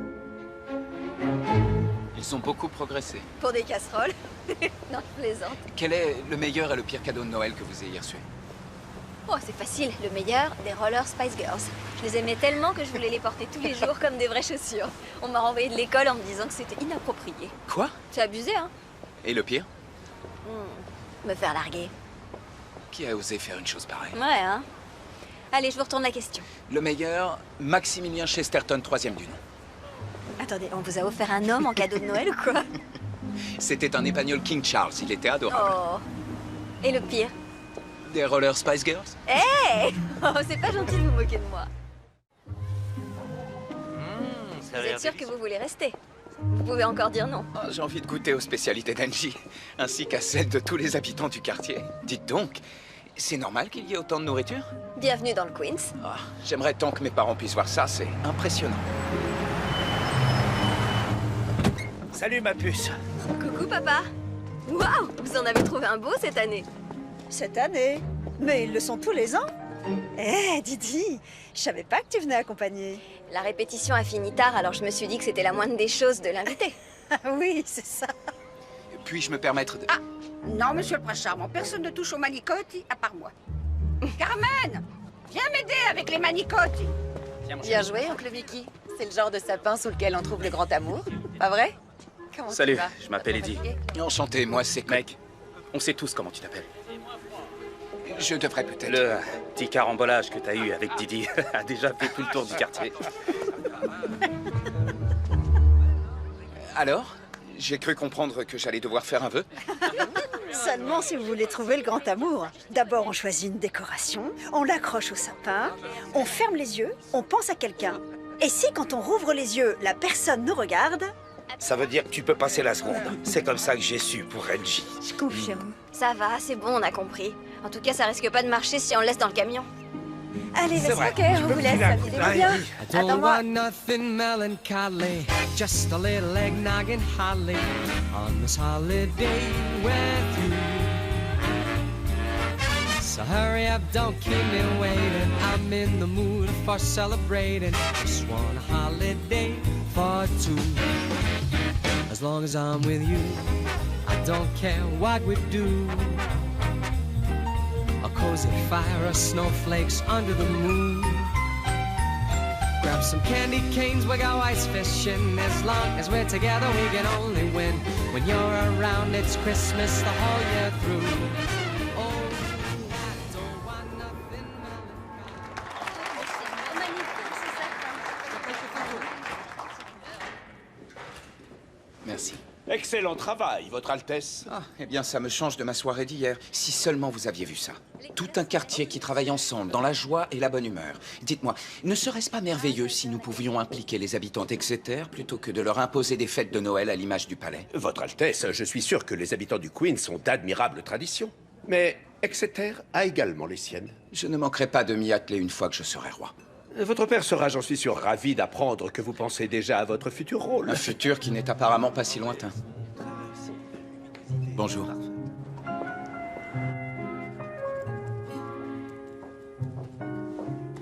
Ils ont beaucoup progressé. Pour des casseroles? Non, je plaisante. Quel est le meilleur et le pire cadeau de Noël que vous ayez reçu? Oh, c'est facile. Le meilleur, des rollers Spice Girls. Je les aimais tellement que je voulais les porter tous les jours comme des vraies chaussures. On m'a renvoyé de l'école en me disant que c'était inapproprié. Quoi? C'est abusé, hein? Et le pire? Me faire larguer. Qui a osé faire une chose pareille? Ouais, hein? Allez, je vous retourne la question. Le meilleur, Maximilien Chesterton, 3e du nom. Attendez, on vous a offert un homme en cadeau de Noël ou quoi? C'était un épagnol King Charles, il était adorable. Oh. Et le pire? Des rollers Spice Girls? Hé! Oh, c'est pas gentil de vous moquer de moi. Vous êtes sûr que vous voulez rester? Vous pouvez encore dire non. Oh, j'ai envie de goûter aux spécialités d'Angie, ainsi qu'à celles de tous les habitants du quartier. Dites donc, c'est normal qu'il y ait autant de nourriture? Bienvenue dans le Queens. Ah, j'aimerais tant que mes parents puissent voir ça, c'est impressionnant. Salut ma puce. Coucou papa. Waouh, vous en avez trouvé un beau cette année. Cette année? Mais ils le sont tous les ans. Eh, Didi, je savais pas que tu venais accompagner. La répétition a fini tard, alors je me suis dit que c'était la moindre des choses de l'inviter. Oui, c'est ça. Puis-je me permettre de... Ah, non, monsieur le prince charmant, personne ne touche aux manicotti à part moi. Carmen, viens m'aider avec les manicotti. Bien joué, oncle Mickey. C'est le genre de sapin sous lequel on trouve le grand amour, pas vrai? Comment Salut, tu vas? je m'appelle Eddie. Enchanté, moi c'est... Mec, on sait tous comment tu t'appelles. Je devrais peut-être... Le petit carambolage que t'as eu avec Didi a déjà fait tout le tour du quartier. Alors? J'ai cru comprendre que j'allais devoir faire un vœu. Seulement si vous voulez trouver le grand amour. D'abord, on choisit une décoration, on l'accroche au sapin, on ferme les yeux, on pense à quelqu'un. Et si, quand on rouvre les yeux, la personne nous regarde... Ça veut dire que tu peux passer la seconde. C'est comme ça que j'ai su pour Angie. Je confirme. Ça va, c'est bon, on a compris. En tout cas, ça risque pas de marcher si on le laisse dans le camion. Allez, C'est vrai. ok, on vous laisse, amusez-vous bien. I don't Attends-moi. want nothing melancholy, just a little eggnog and holly on this holiday with you. So hurry up, don't keep me waiting. I'm in the mood for celebrating. Just want a holiday for two. As long as I'm with you, I don't care what we do. A cozy fire of snowflakes under the moon. Grab some candy canes, we go ice fishing. As long as we're together, we can only win. When you're around, it's Christmas the whole year through. Oh, I don't want nothing Merci. Excellent travail, Votre Altesse. Ah, eh bien, ça me change de ma soirée d'hier. Si seulement vous aviez vu ça. Tout un quartier qui travaille ensemble, dans la joie et la bonne humeur. Dites-moi, ne serait-ce pas merveilleux si nous pouvions impliquer les habitants d'Exeter plutôt que de leur imposer des fêtes de Noël à l'image du palais? Votre Altesse, je suis sûr que les habitants du Queens ont d'admirables traditions. Mais Exeter a également les siennes. Je ne manquerai pas de m'y atteler une fois que je serai roi. Votre père sera, j'en suis sûr, ravi d'apprendre que vous pensez déjà à votre futur rôle. Un futur qui n'est apparemment pas si lointain. Bonjour.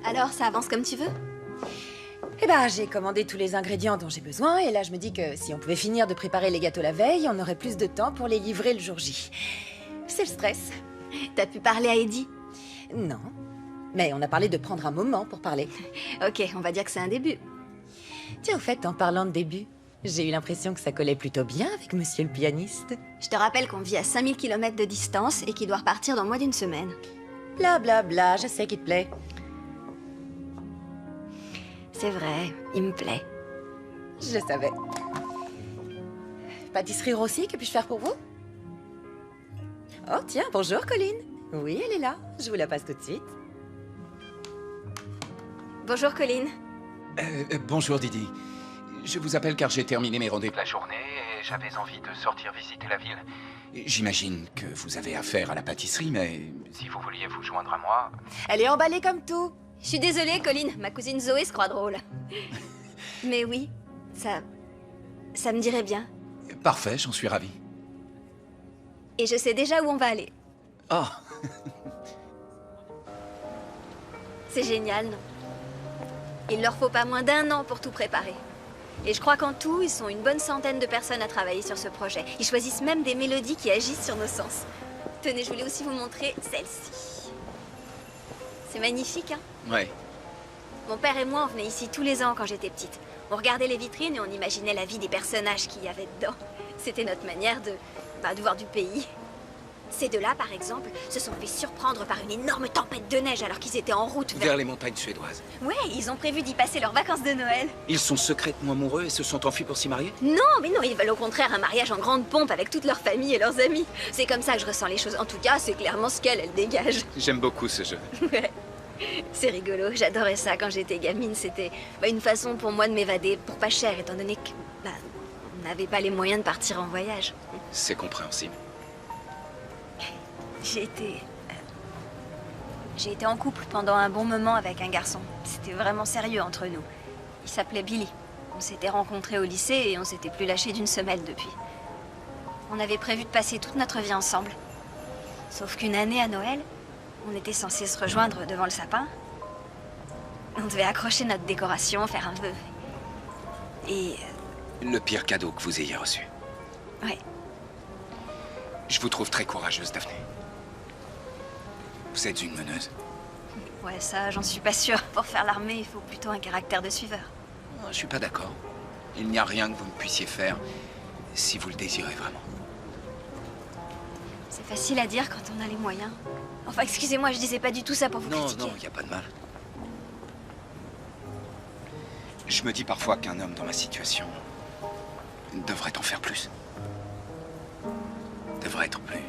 Alors, ça avance comme tu veux? Eh ben, j'ai commandé tous les ingrédients dont j'ai besoin, et là je me dis que si on pouvait finir de préparer les gâteaux la veille, on aurait plus de temps pour les livrer le jour J. C'est le stress. T'as pu parler à Eddie? Non. Mais on a parlé de prendre un moment pour parler. Ok, on va dire que c'est un début. Tiens, au fait, en parlant de début, j'ai eu l'impression que ça collait plutôt bien avec monsieur le pianiste. Je te rappelle qu'on vit à 5000 km de distance et qu'il doit repartir dans moins d'une semaine. Bla bla bla, je sais qu'il te plaît. C'est vrai, il me plaît. Je savais. Pâtisserie Rossi, que puis-je faire pour vous? Oh tiens, bonjour Colline. Oui, elle est là. Je vous la passe tout de suite. Bonjour Colline. Bonjour Didi. Je vous appelle car j'ai terminé mes rendez-vous la journée et j'avais envie de sortir visiter la ville. J'imagine que vous avez affaire à la pâtisserie, mais si vous vouliez vous joindre à moi... Elle est emballée comme tout. Je suis désolée, Colline. Ma cousine Zoé se croit drôle. Mais oui, ça me dirait bien. Parfait, j'en suis ravi. Et je sais déjà où on va aller. Oh. C'est génial, non? Il leur faut pas moins d'1 an pour tout préparer. Et je crois qu'en tout, ils sont une bonne centaine de personnes à travailler sur ce projet. Ils choisissent même des mélodies qui agissent sur nos sens. Tenez, je voulais aussi vous montrer celle-ci. C'est magnifique, hein? Ouais. Mon père et moi, on venait ici tous les ans quand j'étais petite. On regardait les vitrines et on imaginait la vie des personnages qu'il y avait dedans. C'était notre manière de voir du pays. Ces deux-là, par exemple, se sont fait surprendre par une énorme tempête de neige alors qu'ils étaient en route Vers les montagnes suédoises. Ouais, ils ont prévu d'y passer leurs vacances de Noël. Ils sont secrètement amoureux et se sont enfuis pour s'y marier? Non, mais non, ils veulent au contraire un mariage en grande pompe avec toute leur famille et leurs amis. C'est comme ça que je ressens les choses. En tout cas, c'est clairement ce qu'elle dégage. J'aime beaucoup ce jeu. Ouais. C'est rigolo, j'adorais ça quand j'étais gamine. C'était une façon pour moi de m'évader pour pas cher, étant donné que on n'avait pas les moyens de partir en voyage. C'est compréhensible. J'ai été en couple pendant un bon moment avec un garçon. C'était vraiment sérieux entre nous. Il s'appelait Billy. On s'était rencontrés au lycée et on s'était plus lâchés d'une semelle depuis. On avait prévu de passer toute notre vie ensemble. Sauf qu'une année à Noël, on était censés se rejoindre devant le sapin. On devait accrocher notre décoration, faire un vœu. Et... Le pire cadeau que vous ayez reçu. Ouais. Je vous trouve très courageuse, Daphné. Vous êtes une meneuse. Ouais, ça, j'en suis pas sûre. Pour faire l'armée, il faut plutôt un caractère de suiveur. Je suis pas d'accord. Il n'y a rien que vous ne puissiez faire si vous le désirez vraiment. C'est facile à dire quand on a les moyens. Enfin, excusez-moi, je disais pas du tout ça pour vous critiquer. Non, il n'y a pas de mal. Je me dis parfois qu'un homme dans ma situation devrait en faire plus. Devrait être plus...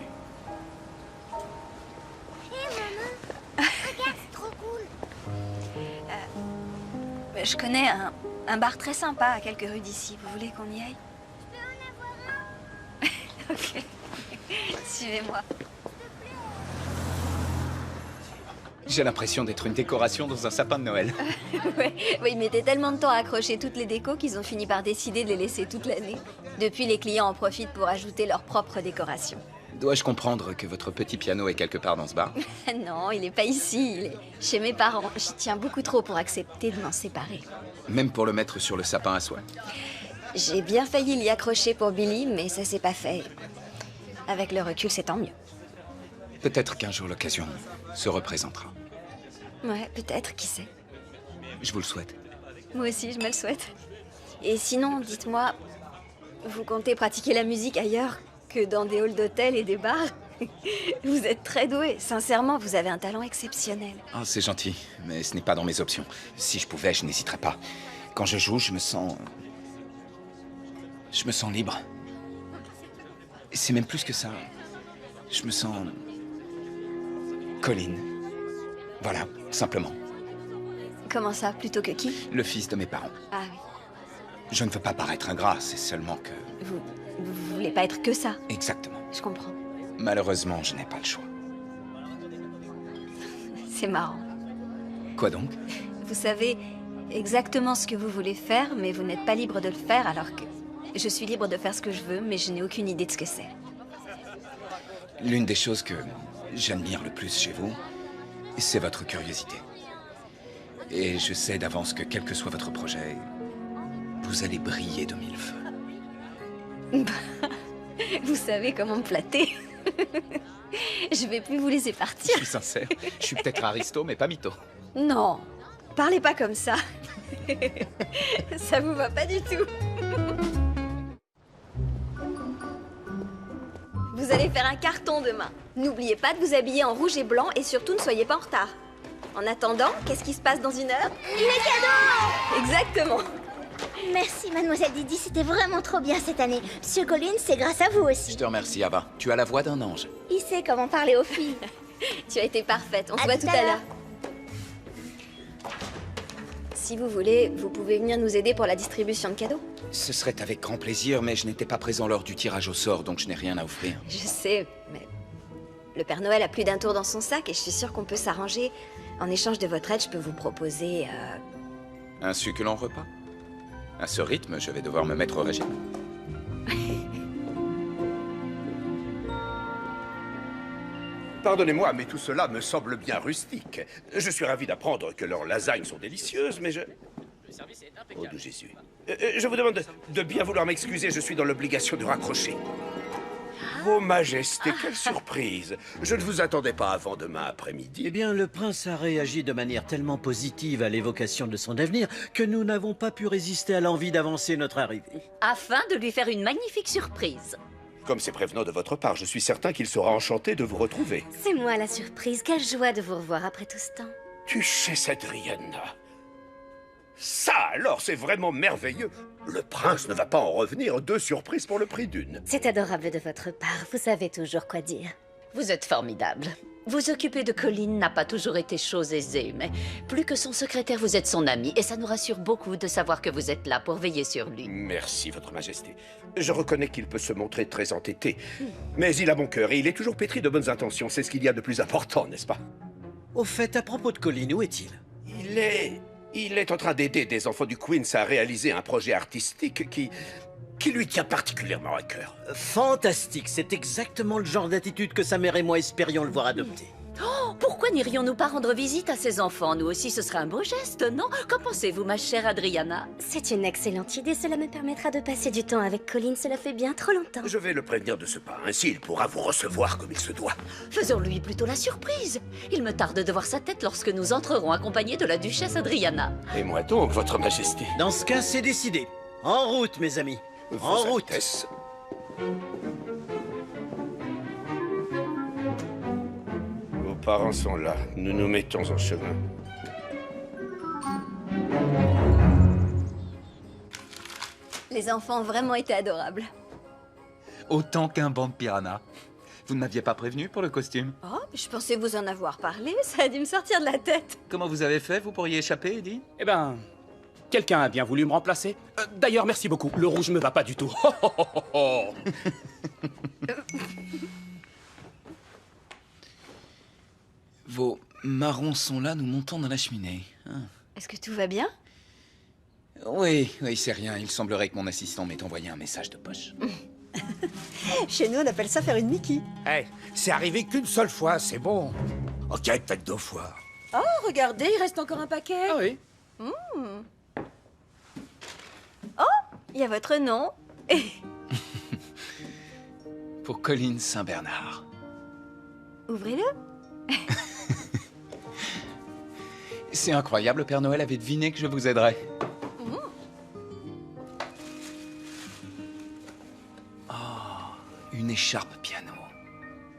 Regarde, c'est trop cool. Je connais un bar très sympa à quelques rues d'ici. Vous voulez qu'on y aille? Je peux en avoir un. Ok. Suivez-moi. J'ai l'impression d'être une décoration dans un sapin de Noël. Ouais, ils mettaient tellement de temps à accrocher toutes les décos qu'ils ont fini par décider de les laisser toute l'année. Depuis, les clients en profitent pour ajouter leurs propres décorations. Dois-je comprendre que votre petit piano est quelque part dans ce bar? Non, il n'est pas ici, il est chez mes parents. J'y tiens beaucoup trop pour accepter de m'en séparer. Même pour le mettre sur le sapin à soie. J'ai bien failli l'y accrocher pour Billy, mais ça s'est pas fait. Avec le recul, c'est tant mieux. Peut-être qu'un jour l'occasion se représentera. Ouais, peut-être, qui sait. Je vous le souhaite. Moi aussi, je me le souhaite. Et sinon, dites-moi, vous comptez pratiquer la musique ailleurs que dans des halls d'hôtel et des bars? Vous êtes très doué. Sincèrement, vous avez un talent exceptionnel. Oh, c'est gentil, mais ce n'est pas dans mes options. Si je pouvais, je n'hésiterais pas. Quand je joue, je me sens libre. C'est même plus que ça. Je me sens... Colline. Voilà, simplement. Comment ça, plutôt que qui? Le fils de mes parents. Ah oui. Je ne veux pas paraître ingrat, c'est seulement que... Vous voulez pas être que ça? Exactement. Je comprends. Malheureusement, je n'ai pas le choix. C'est marrant. Quoi donc? Vous savez exactement ce que vous voulez faire, mais vous n'êtes pas libre de le faire, alors que je suis libre de faire ce que je veux, mais je n'ai aucune idée de ce que c'est. L'une des choses que j'admire le plus chez vous, c'est votre curiosité. Et je sais d'avance que quel que soit votre projet, vous allez briller de mille feux. Vous savez comment me flatter. Je vais plus vous laisser partir. Je suis sincère, je suis peut-être aristo, mais pas mytho. Non, parlez pas comme ça. Ça vous va pas du tout. Vous allez faire un carton demain. N'oubliez pas de vous habiller en rouge et blanc et surtout ne soyez pas en retard. En attendant, qu'est-ce qui se passe dans une heure? Les cadeaux! Exactement. Merci, mademoiselle Didi, c'était vraiment trop bien cette année. Monsieur Collins, c'est grâce à vous aussi. Je te remercie, Ava. Tu as la voix d'un ange. Il sait comment parler aux filles. Tu as été parfaite. On se voit tout à l'heure. Si vous voulez, vous pouvez venir nous aider pour la distribution de cadeaux. Ce serait avec grand plaisir, mais je n'étais pas présent lors du tirage au sort, donc je n'ai rien à offrir. Je sais, mais le Père Noël a plus d'un tour dans son sac et je suis sûre qu'on peut s'arranger. En échange de votre aide, je peux vous proposer... Un succulent repas. À ce rythme, je vais devoir me mettre au régime. Pardonnez-moi, mais tout cela me semble bien rustique. Je suis ravi d'apprendre que leurs lasagnes sont délicieuses, mais je... Oh de Jésus. Je vous demande de bien vouloir m'excuser, je suis dans l'obligation de raccrocher. Vos Majestés, quelle surprise! Je ne vous attendais pas avant demain après-midi. Eh bien, le prince a réagi de manière tellement positive à l'évocation de son avenir que nous n'avons pas pu résister à l'envie d'avancer notre arrivée. Afin de lui faire une magnifique surprise. Comme c'est prévenant de votre part, je suis certain qu'il sera enchanté de vous retrouver. C'est moi la surprise. Quelle joie de vous revoir après tout ce temps. Duchesse Adriana. Ça alors, c'est vraiment merveilleux. Le prince ne va pas en revenir, 2 surprises pour le prix d'une. C'est adorable de votre part. Vous savez toujours quoi dire. Vous êtes formidable. Vous occuper de Colin n'a pas toujours été chose aisée, mais plus que son secrétaire, vous êtes son ami, et ça nous rassure beaucoup de savoir que vous êtes là pour veiller sur lui. Merci, Votre Majesté. Je reconnais qu'il peut se montrer très entêté, mais il a bon cœur et il est toujours pétri de bonnes intentions. C'est ce qu'il y a de plus important, n'est-ce pas? Au fait, à propos de Colin, où est-il? Il est en train d'aider des enfants du Queens à réaliser un projet artistique qui lui tient particulièrement à cœur. Fantastique, c'est exactement le genre d'attitude que sa mère et moi espérions le voir adopter. Oh, pourquoi n'irions-nous pas rendre visite à ces enfants? Nous aussi, ce serait un beau geste, non? Qu'en pensez-vous, ma chère Adriana? C'est une excellente idée. Cela me permettra de passer du temps avec Colin. Cela fait bien trop longtemps. Je vais le prévenir de ce pas. Ainsi, il pourra vous recevoir comme il se doit. Faisons-lui plutôt la surprise. Il me tarde de voir sa tête lorsque nous entrerons accompagnés de la duchesse Adriana. Et moi donc, Votre Majesté. Dans ce cas, c'est décidé. En route, mes amis. En route. Altesses. Vos parents sont là. Nous nous mettons en chemin. Les enfants ont vraiment été adorables. Autant qu'un banc de piranha. Vous ne m'aviez pas prévenu pour le costume? Oh, je pensais vous en avoir parlé. Ça a dû me sortir de la tête. Comment vous avez fait? Vous pourriez échapper, Eddie? Eh ben, quelqu'un a bien voulu me remplacer. D'ailleurs, merci beaucoup. Le rouge me va pas du tout. Vos marrons sont là, nous montons dans la cheminée. Est-ce que tout va bien? Oui, c'est rien. Il semblerait que mon assistant m'ait envoyé un message de poche. Chez nous, on appelle ça faire une Mickey. Hey, c'est arrivé qu'une seule fois, c'est bon. Ok, peut-être 2 fois. Oh, regardez, il reste encore un paquet. Ah oui. Oh, il y a votre nom. Pour Colin Saint-Bernard. Ouvrez-le. C'est incroyable, le Père Noël avait deviné que je vous aiderais. Une écharpe piano.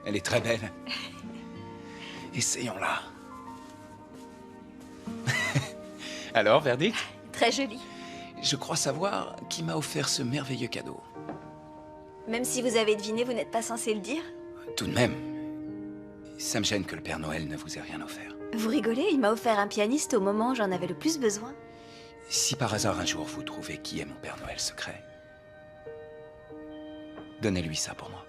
Elle est très belle. Essayons-la. Alors, verdict? Très joli. Je crois savoir qui m'a offert ce merveilleux cadeau. Même si vous avez deviné, vous n'êtes pas censé le dire. Tout de même, ça me gêne que le Père Noël ne vous ait rien offert. Vous rigolez, il m'a offert un pianiste au moment où j'en avais le plus besoin. Si par hasard un jour vous trouvez qui est mon Père Noël secret, donnez-lui ça pour moi.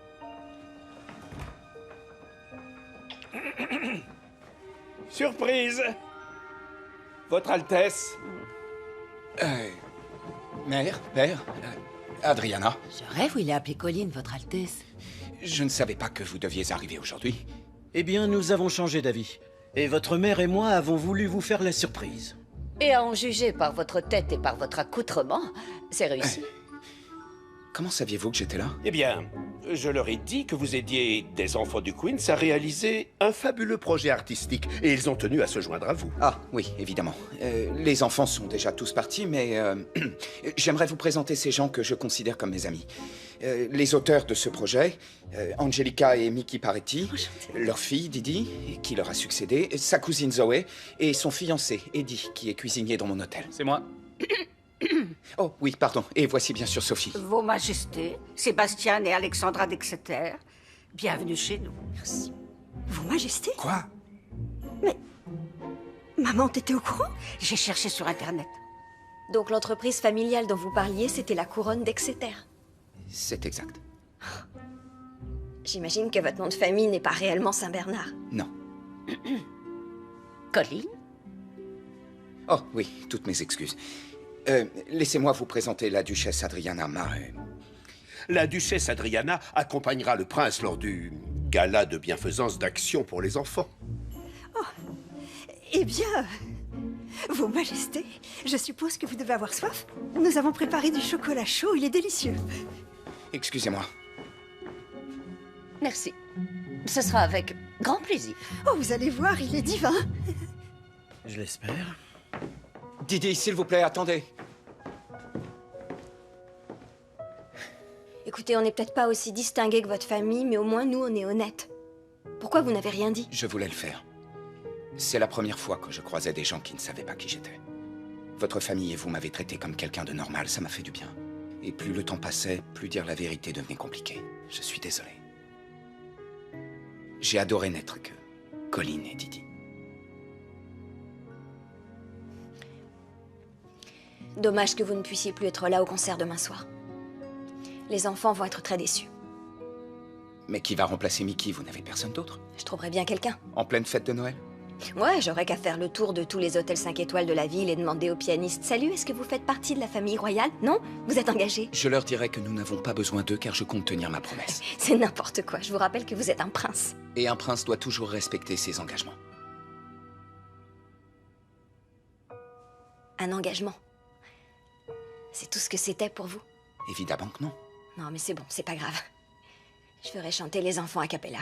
Surprise! Votre Altesse. Mère, Père, Adriana. Je rêve où il est appelé Colin, Votre Altesse. Je ne savais pas que vous deviez arriver aujourd'hui. Eh bien, nous avons changé d'avis. Et votre mère et moi avons voulu vous faire la surprise. Et à en juger par votre tête et par votre accoutrement, c'est réussi. Comment saviez-vous que j'étais là? Eh bien, je leur ai dit que vous aidiez des enfants du Queens à réaliser un fabuleux projet artistique, et ils ont tenu à se joindre à vous. Ah, oui, évidemment. Les enfants sont déjà tous partis, mais j'aimerais vous présenter ces gens que je considère comme mes amis. Les auteurs de ce projet, Angelica et Mickey Paretti, leur fille, Didi, qui leur a succédé, sa cousine Zoé, et son fiancé, Eddie, qui est cuisinier dans mon hôtel. C'est moi. Oh, oui, pardon. Et voici bien sûr Sophie. Vos Majestés, Sébastien et Alexandra d'Exeter, bienvenue chez nous. Merci. Vos Majestés? Quoi? Mais... Maman, t'étais au courant? J'ai cherché sur Internet. Donc l'entreprise familiale dont vous parliez, c'était la couronne d'Exeter. C'est exact. J'imagine que votre nom de famille n'est pas réellement Saint-Bernard. Non. Colline? Oh, oui, toutes mes excuses. Laissez-moi vous présenter la duchesse Adriana Mare. La duchesse Adriana accompagnera le prince lors du gala de bienfaisance d'Action pour les enfants. Oh, eh bien, Vos Majestés, je suppose que vous devez avoir soif. Nous avons préparé du chocolat chaud, il est délicieux. Excusez-moi. Merci. Ce sera avec grand plaisir. Oh, vous allez voir, il est divin. Je l'espère. Didi, s'il vous plaît, attendez. Écoutez, on n'est peut-être pas aussi distingués que votre famille, mais au moins nous, on est honnêtes. Pourquoi vous n'avez rien dit? Je voulais le faire. C'est la première fois que je croisais des gens qui ne savaient pas qui j'étais. Votre famille et vous m'avez traité comme quelqu'un de normal, ça m'a fait du bien. Et plus le temps passait, plus dire la vérité devenait compliqué. Je suis désolé. J'ai adoré n'être que Colline et Didi. Dommage que vous ne puissiez plus être là au concert demain soir. Les enfants vont être très déçus. Mais qui va remplacer Mickey? Vous n'avez personne d'autre? Je trouverai bien quelqu'un. En pleine fête de Noël? Ouais, j'aurais qu'à faire le tour de tous les hôtels 5 étoiles de la ville et demander au pianiste « Salut, est-ce que vous faites partie de la famille royale? Non? Vous êtes engagé ?» Je leur dirai que nous n'avons pas besoin d'eux car je compte tenir ma promesse. C'est n'importe quoi, je vous rappelle que vous êtes un prince. Et un prince doit toujours respecter ses engagements. Un engagement. C'est tout ce que c'était pour vous? Évidemment que non. Non, mais c'est bon, c'est pas grave. Je ferai chanter les enfants a cappella.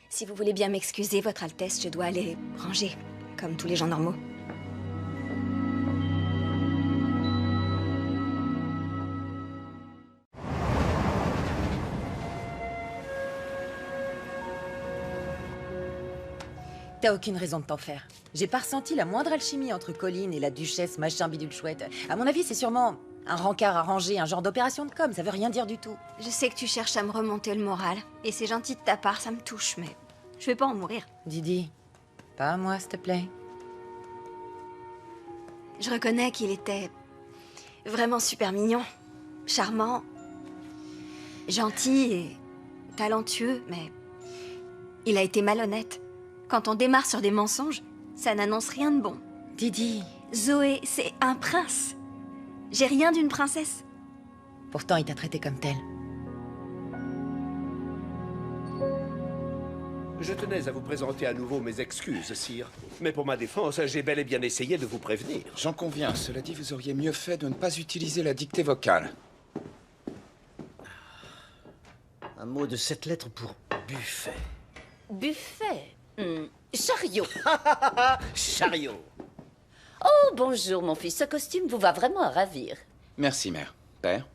Si vous voulez bien m'excuser, Votre Altesse, je dois aller ranger, comme tous les gens normaux. T'as aucune raison de t'en faire. J'ai pas ressenti la moindre alchimie entre Colline et la duchesse machin bidule chouette. À mon avis, c'est sûrement un rencard arrangé, un genre d'opération de com, ça veut rien dire du tout. Je sais que tu cherches à me remonter le moral, et c'est gentil de ta part, ça me touche, mais je vais pas en mourir. Didi, pas à moi, s'il te plaît. Je reconnais qu'il était vraiment super mignon, charmant, gentil et talentueux, mais il a été malhonnête. Quand on démarre sur des mensonges, ça n'annonce rien de bon. Didi. Zoé, c'est un prince. J'ai rien d'une princesse. Pourtant, il t'a traité comme telle. Je tenais à vous présenter à nouveau mes excuses, sire. Mais pour ma défense, j'ai bel et bien essayé de vous prévenir. J'en conviens. Cela dit, vous auriez mieux fait de ne pas utiliser la dictée vocale. Un mot de 7 lettres pour buffet. Buffet? Chariot. Chariot. Oh, bonjour, mon fils. Ce costume vous va vraiment à ravir. Merci, mère. Père.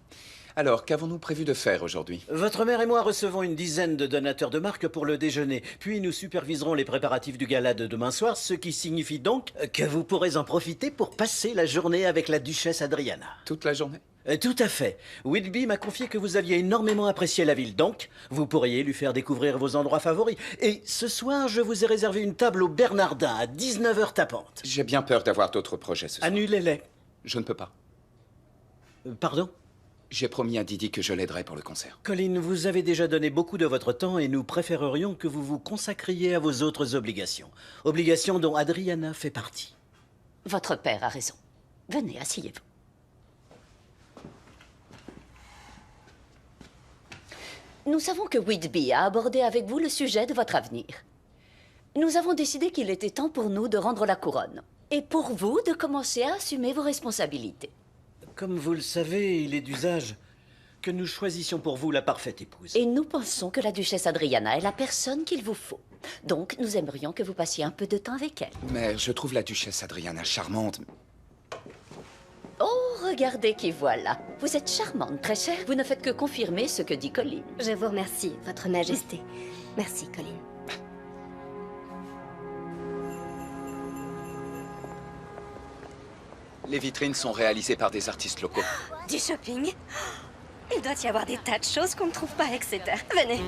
Alors, qu'avons-nous prévu de faire aujourd'hui? Votre mère et moi recevons une dizaine de donateurs de marque pour le déjeuner. Puis nous superviserons les préparatifs du gala de demain soir, ce qui signifie donc que vous pourrez en profiter pour passer la journée avec la duchesse Adriana. Toute la journée? Tout à fait. Whitby m'a confié que vous aviez énormément apprécié la ville, donc vous pourriez lui faire découvrir vos endroits favoris. Et ce soir, je vous ai réservé une table au Bernardin à 19h tapante. J'ai bien peur d'avoir d'autres projets ce soir. Annulez-les. Je ne peux pas. Pardon? J'ai promis à Didi que je l'aiderai pour le concert. Colline, vous avez déjà donné beaucoup de votre temps et nous préférerions que vous vous consacriez à vos autres obligations. Obligations dont Adriana fait partie. Votre père a raison. Venez, asseyez-vous. Nous savons que Whitby a abordé avec vous le sujet de votre avenir. Nous avons décidé qu'il était temps pour nous de rendre la couronne. Et pour vous de commencer à assumer vos responsabilités. Comme vous le savez, il est d'usage que nous choisissions pour vous la parfaite épouse. Et nous pensons que la duchesse Adriana est la personne qu'il vous faut. Donc, nous aimerions que vous passiez un peu de temps avec elle. Mère, je trouve la duchesse Adriana charmante. Oh, regardez qui voilà. Vous êtes charmante, très chère. Vous ne faites que confirmer ce que dit Colin. Je vous remercie, Votre Majesté. Merci, Colin. Les vitrines sont réalisées par des artistes locaux. Du shopping? Il doit y avoir des tas de choses qu'on ne trouve pas à Exeter. Venez.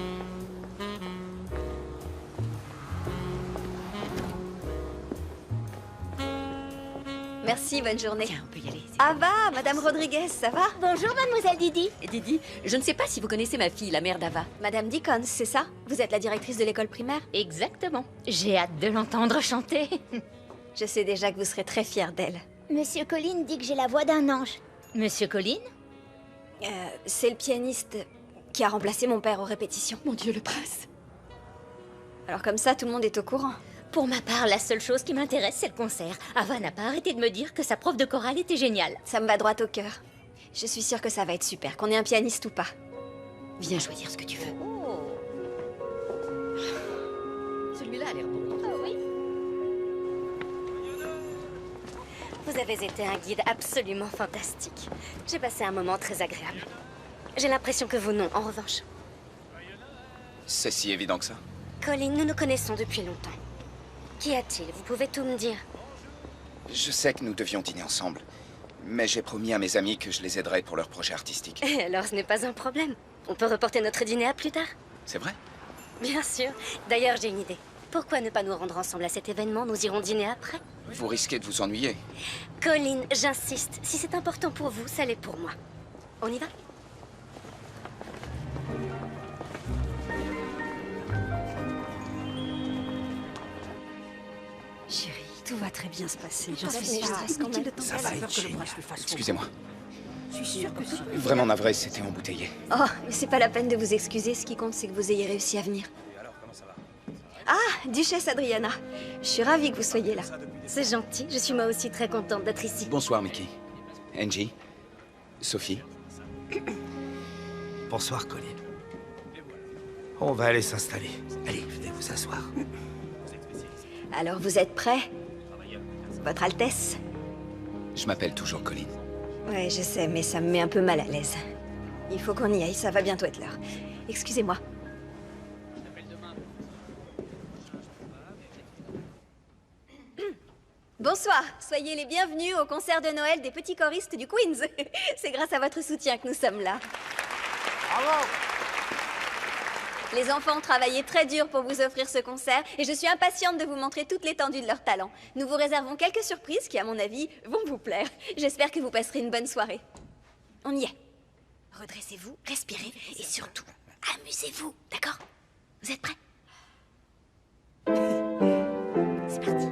Merci, bonne journée. Tiens, on peut y aller. Ah va, Madame Rodriguez, ça va? Bonjour, mademoiselle Didi. Didi, je ne sais pas si vous connaissez ma fille, la mère d'Ava. Madame Deacon, c'est ça? Vous êtes la directrice de l'école primaire? Exactement. J'ai hâte de l'entendre chanter. Je sais déjà que vous serez très fière d'elle. Monsieur Colin dit que j'ai la voix d'un ange. Monsieur Colin? C'est le pianiste qui a remplacé mon père aux répétitions. Mon Dieu, le prince. Alors comme ça, tout le monde est au courant. Pour ma part, la seule chose qui m'intéresse, c'est le concert. Ava n'a pas arrêté de me dire que sa prof de chorale était géniale. Ça me va droit au cœur. Je suis sûre que ça va être super, qu'on ait un pianiste ou pas. Viens choisir ce que tu veux. Celui-là a l'air beau. Ah oui? Vous avez été un guide absolument fantastique. J'ai passé un moment très agréable. J'ai l'impression que vous non, en revanche. C'est si évident que ça. Colin, nous nous connaissons depuis longtemps. Qu'y a-t-il? Vous pouvez tout me dire. Je sais que nous devions dîner ensemble, mais j'ai promis à mes amis que je les aiderais pour leur projet artistique. Et alors, ce n'est pas un problème. On peut reporter notre dîner à plus tard. C'est vrai? Bien sûr. D'ailleurs, j'ai une idée. Pourquoi ne pas nous rendre ensemble à cet événement? Nous irons dîner après. Vous risquez de vous ennuyer. Colin, j'insiste. Si c'est important pour vous, ça l'est pour moi. On y va? Chérie, tout va très bien se passer. J'en suis sûre. Ça va être génial. Excusez-moi. Je suis sûre que tout... Vraiment navré, c'était embouteillé. Oh, mais c'est pas la peine de vous excuser. Ce qui compte, c'est que vous ayez réussi à venir. Ah, Duchesse Adriana. Je suis ravie que vous soyez là. C'est gentil. Je suis moi aussi très contente d'être ici. Bonsoir, Mickey. Angie. Sophie. Bonsoir, Colin. On va aller s'installer. Allez, venez vous asseoir. Alors, vous êtes prêts? Votre Altesse? Je m'appelle toujours Colin. Ouais, je sais, mais ça me met un peu mal à l'aise. Il faut qu'on y aille, ça va bientôt être l'heure. Excusez-moi. Bonsoir, soyez les bienvenus au concert de Noël des petits choristes du Queens. C'est grâce à votre soutien que nous sommes là. Bravo! Les enfants ont travaillé très dur pour vous offrir ce concert et je suis impatiente de vous montrer toute l'étendue de leur talent. Nous vous réservons quelques surprises qui, à mon avis, vont vous plaire. J'espère que vous passerez une bonne soirée. On y est. Redressez-vous, respirez et surtout, amusez-vous, d'accord? Vous êtes prêts? C'est parti.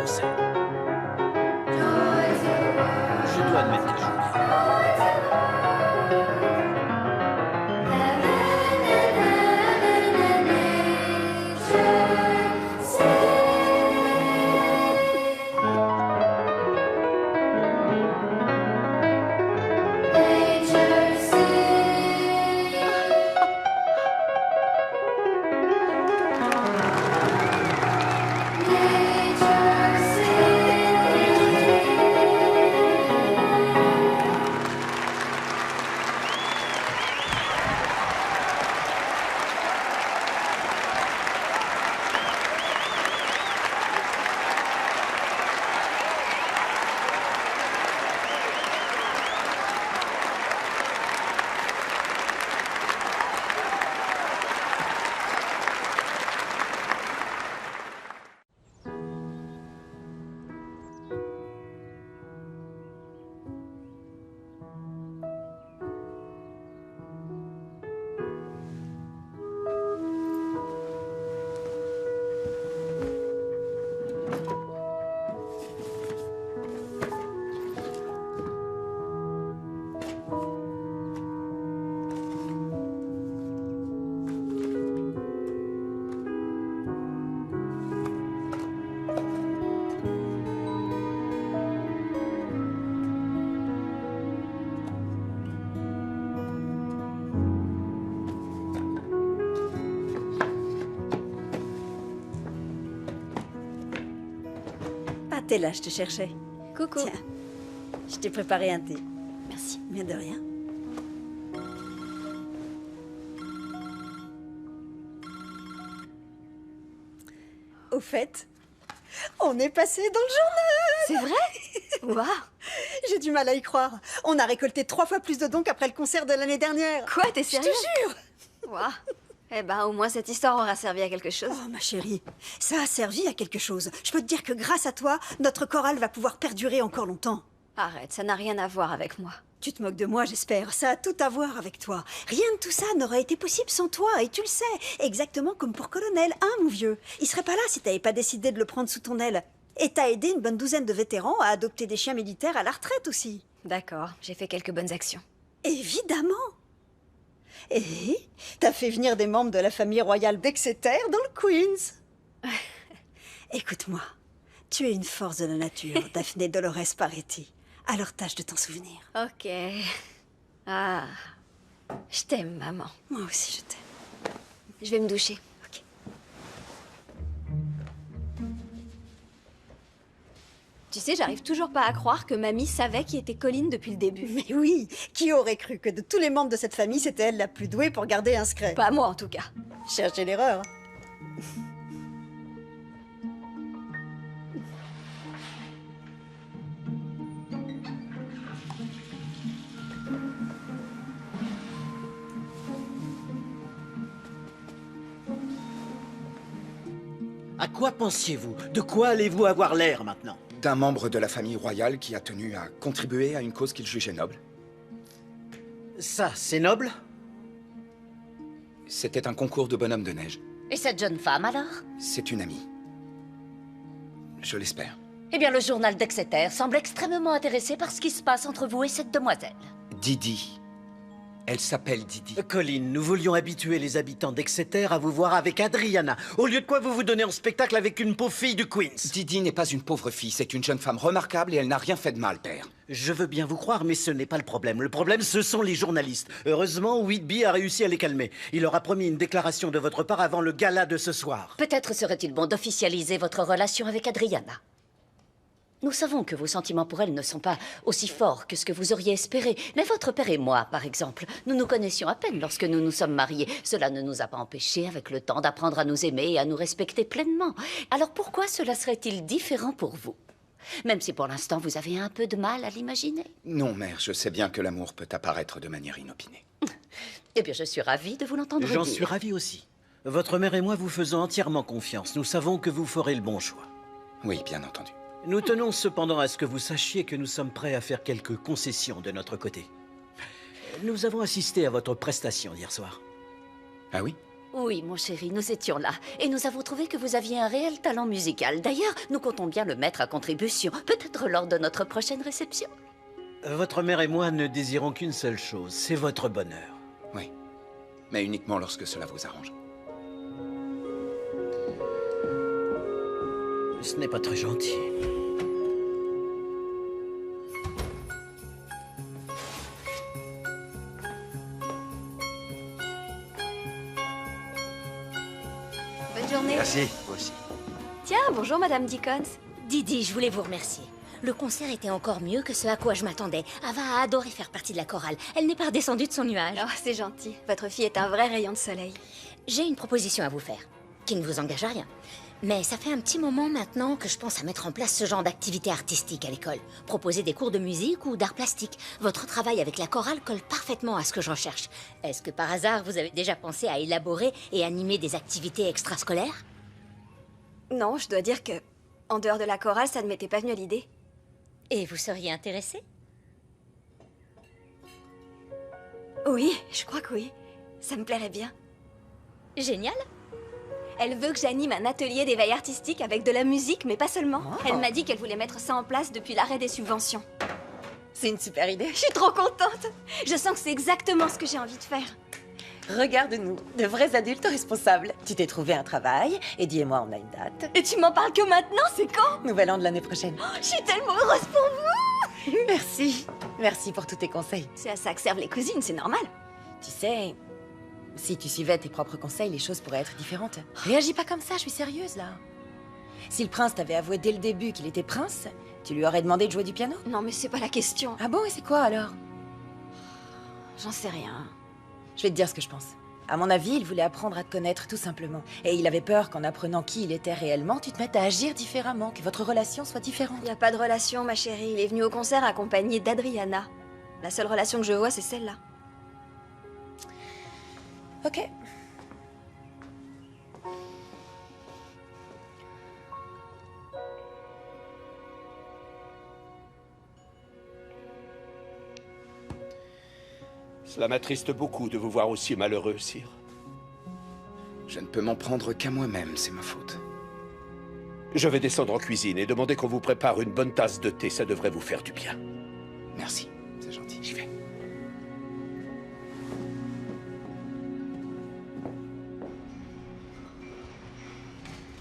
en scène. Je dois admettre quelque chose. T'es là, je te cherchais. Coucou. Tiens, je t'ai préparé un thé. Merci. Bien de rien. Au fait, on est passé dans le journal. C'est vrai? Waouh. J'ai du mal à y croire. On a récolté 3 fois plus de dons qu'après le concert de l'année dernière. Quoi, t'es sérieux? Je te jure. Waouh. Eh ben, au moins cette histoire aura servi à quelque chose. Oh, ma chérie, ça a servi à quelque chose. Je peux te dire que grâce à toi, notre chorale va pouvoir perdurer encore longtemps. Arrête, ça n'a rien à voir avec moi. Tu te moques de moi, j'espère. Ça a tout à voir avec toi. Rien de tout ça n'aurait été possible sans toi, et tu le sais. Exactement comme pour Colonel, hein, mon vieux. Il serait pas là si t'avais pas décidé de le prendre sous ton aile. Et t'as aidé une bonne douzaine de vétérans à adopter des chiens militaires à la retraite aussi. D'accord, j'ai fait quelques bonnes actions. Évidemment. Et t'as fait venir des membres de la famille royale d'Exeter dans le Queens. Écoute-moi, tu es une force de la nature, Daphné Dolores Paretti. Alors tâche de t'en souvenir. Ok. Ah, je t'aime, maman. Moi aussi, je t'aime. Je vais me doucher. Ok. Tu sais, j'arrive toujours pas à croire que mamie savait qui était Colline depuis le début. Mais oui, qui aurait cru que de tous les membres de cette famille, c'était elle la plus douée pour garder un secret? Pas moi, en tout cas. Cherchez l'erreur. À quoi pensiez-vous? De quoi allez-vous avoir l'air maintenant? D'un membre de la famille royale qui a tenu à contribuer à une cause qu'il jugeait noble. Ça, c'est noble? C'était un concours de bonhomme de neige. Et cette jeune femme, alors? C'est une amie. Je l'espère. Eh bien, le journal d'Exeter semble extrêmement intéressé par ce qui se passe entre vous et cette demoiselle. Didi. Elle s'appelle Didi. Colline, nous voulions habituer les habitants d'Exeter à vous voir avec Adriana, au lieu de quoi vous vous donnez en spectacle avec une pauvre fille du Queens. Didi n'est pas une pauvre fille, c'est une jeune femme remarquable et elle n'a rien fait de mal, père. Je veux bien vous croire, mais ce n'est pas le problème. Le problème, ce sont les journalistes. Heureusement, Whitby a réussi à les calmer. Il leur a promis une déclaration de votre part avant le gala de ce soir. Peut-être serait-il bon d'officialiser votre relation avec Adriana. Nous savons que vos sentiments pour elle ne sont pas aussi forts que ce que vous auriez espéré. Mais votre père et moi, par exemple, nous nous connaissions à peine lorsque nous nous sommes mariés. Cela ne nous a pas empêchés, avec le temps, d'apprendre à nous aimer et à nous respecter pleinement. Alors pourquoi cela serait-il différent pour vous? Même si pour l'instant vous avez un peu de mal à l'imaginer. Non, mère, je sais bien que l'amour peut apparaître de manière inopinée. Eh bien, je suis ravie de vous l'entendre dire. J'en suis ravi aussi. Votre mère et moi vous faisons entièrement confiance. Nous savons que vous ferez le bon choix. Oui, bien entendu. Nous tenons cependant à ce que vous sachiez que nous sommes prêts à faire quelques concessions de notre côté. Nous avons assisté à votre prestation hier soir. Ah oui? Oui, mon chéri, nous étions là. Et nous avons trouvé que vous aviez un réel talent musical. D'ailleurs, nous comptons bien le mettre à contribution. Peut-être lors de notre prochaine réception. Votre mère et moi ne désirons qu'une seule chose, c'est votre bonheur. Oui, mais uniquement lorsque cela vous arrange. Ce n'est pas très gentil. Bonne journée. Merci, vous aussi. Tiens, bonjour Madame Deacons. Didi, je voulais vous remercier. Le concert était encore mieux que ce à quoi je m'attendais. Ava a adoré faire partie de la chorale. Elle n'est pas redescendue de son nuage. Oh, c'est gentil. Votre fille est un vrai rayon de soleil. J'ai une proposition à vous faire, qui ne vous engage à rien. Mais ça fait un petit moment maintenant que je pense à mettre en place ce genre d'activité artistique à l'école. Proposer des cours de musique ou d'art plastique. Votre travail avec la chorale colle parfaitement à ce que je recherche. Est-ce que par hasard, vous avez déjà pensé à élaborer et animer des activités extrascolaires? Non, je dois dire que, en dehors de la chorale, ça ne m'était pas venu à l'idée. Et vous seriez intéressé? Oui, je crois que oui. Ça me plairait bien. Génial. Elle veut que j'anime un atelier d'éveil artistique avec de la musique, mais pas seulement. Elle m'a dit qu'elle voulait mettre ça en place depuis l'arrêt des subventions. C'est une super idée. Je suis trop contente. Je sens que c'est exactement ce que j'ai envie de faire. Regarde-nous, de vrais adultes responsables. Tu t'es trouvé un travail, Eddie et moi on a une date. Et tu m'en parles que maintenant, c'est quand? Nouvel an de l'année prochaine. Oh, je suis tellement heureuse pour vous. Merci. Merci pour tous tes conseils. C'est à ça que servent les cousines, c'est normal. Tu sais, si tu suivais tes propres conseils, les choses pourraient être différentes. Réagis pas comme ça, je suis sérieuse là. Si le prince t'avait avoué dès le début qu'il était prince, tu lui aurais demandé de jouer du piano? Non mais c'est pas la question. Ah bon, et c'est quoi alors? J'en sais rien. Je vais te dire ce que je pense. À mon avis, il voulait apprendre à te connaître tout simplement. Et il avait peur qu'en apprenant qui il était réellement, tu te mettes à agir différemment, que votre relation soit différente. Il n'y a pas de relation, ma chérie. Il est venu au concert accompagné d'Adriana. La seule relation que je vois, c'est celle-là. Ok. Cela m'attriste beaucoup de vous voir aussi malheureux, sire. Je ne peux m'en prendre qu'à moi-même, c'est ma faute. Je vais descendre en cuisine et demander qu'on vous prépare une bonne tasse de thé, ça devrait vous faire du bien. Merci, c'est gentil, j'y vais.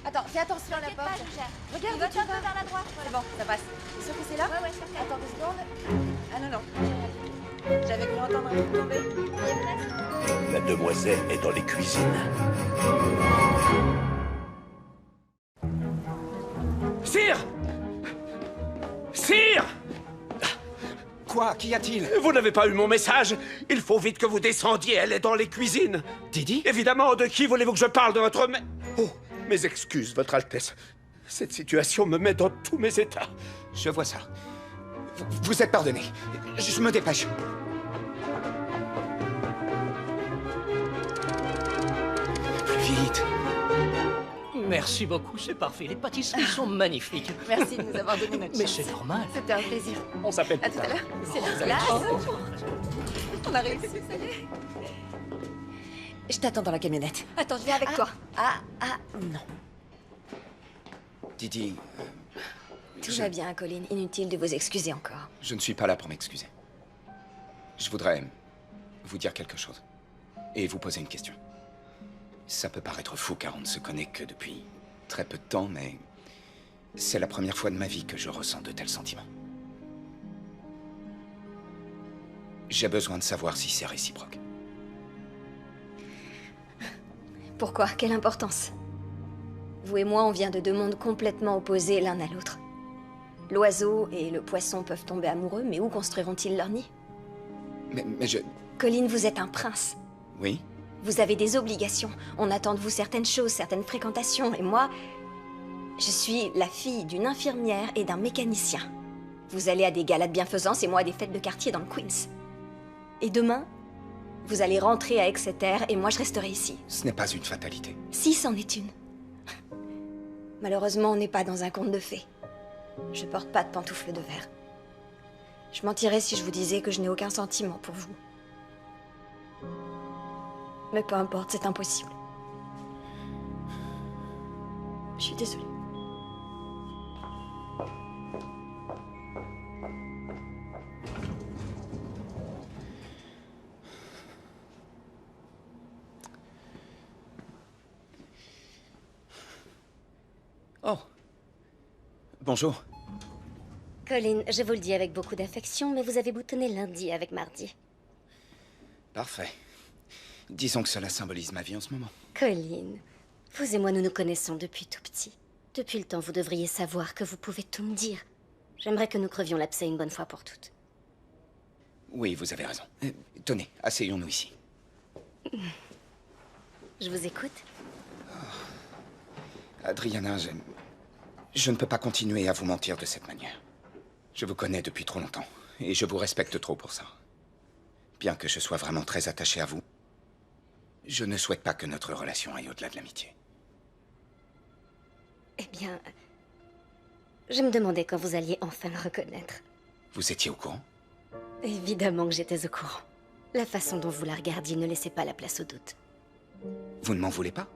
Attends, fais attention à la porte. Regarde, va tu vas vers la droite. C'est bon, ça passe. T'es sûr que c'est là? Ouais, certain. Attends 2 secondes. Ah non, non. J'avais cru entendre un truc tomber. La demoiselle est dans les cuisines. Sire! Sire! Quoi? Qu'y a-t-il? Vous n'avez pas eu mon message? Il faut vite que vous descendiez, elle est dans les cuisines. Didi? Évidemment, de qui voulez-vous que je parle? De votre mère? Oh, mes excuses, Votre Altesse. Cette situation me met dans tous mes états. Je vois ça. Vous êtes pardonné. Je me dépêche. Plus vite. Merci beaucoup, c'est parfait. Les pâtisseries sont magnifiques. Merci de nous avoir donné notre Mais chance. c'est normal. C'était un plaisir. On s'appelle À plus tout à tard. l'heure. C'est Oh, la vous avez glace. faim? On a réussi, ça y est. Je t'attends dans la camionnette. Attends, je viens avec toi. Non. Didi, Tout va bien, Colin. Inutile de vous excuser encore. je ne suis pas là pour m'excuser. Je voudrais vous dire quelque chose. Et vous poser une question. Ça peut paraître fou car on ne se connaît que depuis très peu de temps, mais c'est la première fois de ma vie que je ressens de tels sentiments. J'ai besoin de savoir si c'est réciproque. Pourquoi? Quelle importance? Vous et moi, on vient de 2 mondes complètement opposés l'un à l'autre. L'oiseau et le poisson peuvent tomber amoureux, mais où construiront-ils leur nid? Mais je... Colin, vous êtes un prince. Oui? Vous avez des obligations. On attend de vous certaines choses, certaines fréquentations. Et moi, je suis la fille d'une infirmière et d'un mécanicien. Vous allez à des galas de bienfaisance et moi à des fêtes de quartier dans le Queens. Et demain, vous allez rentrer à Exeter et moi je resterai ici. Ce n'est pas une fatalité. Si, c'en est une. Malheureusement, on n'est pas dans un conte de fées. Je porte pas de pantoufles de verre. Je mentirais si je vous disais que je n'ai aucun sentiment pour vous. Mais peu importe, c'est impossible. Je suis désolée. Oh. Bonjour. Colin, je vous le dis avec beaucoup d'affection, mais vous avez boutonné lundi avec mardi. Parfait. Disons que cela symbolise ma vie en ce moment. Colin, vous et moi, nous nous connaissons depuis tout petit. Depuis le temps, vous devriez savoir que vous pouvez tout me dire. J'aimerais que nous crevions l'abcès une bonne fois pour toutes. Oui, vous avez raison. Tenez, asseyons-nous ici. Je vous écoute. Adriana, je ne peux pas continuer à vous mentir de cette manière. Je vous connais depuis trop longtemps, et je vous respecte trop pour ça. Bien que je sois vraiment très attaché à vous, je ne souhaite pas que notre relation aille au-delà de l'amitié. Eh bien, je me demandais quand vous alliez enfin le reconnaître. Vous étiez au courant? Évidemment que j'étais au courant. La façon dont vous la regardiez ne laissait pas la place au doute. Vous ne m'en voulez pas?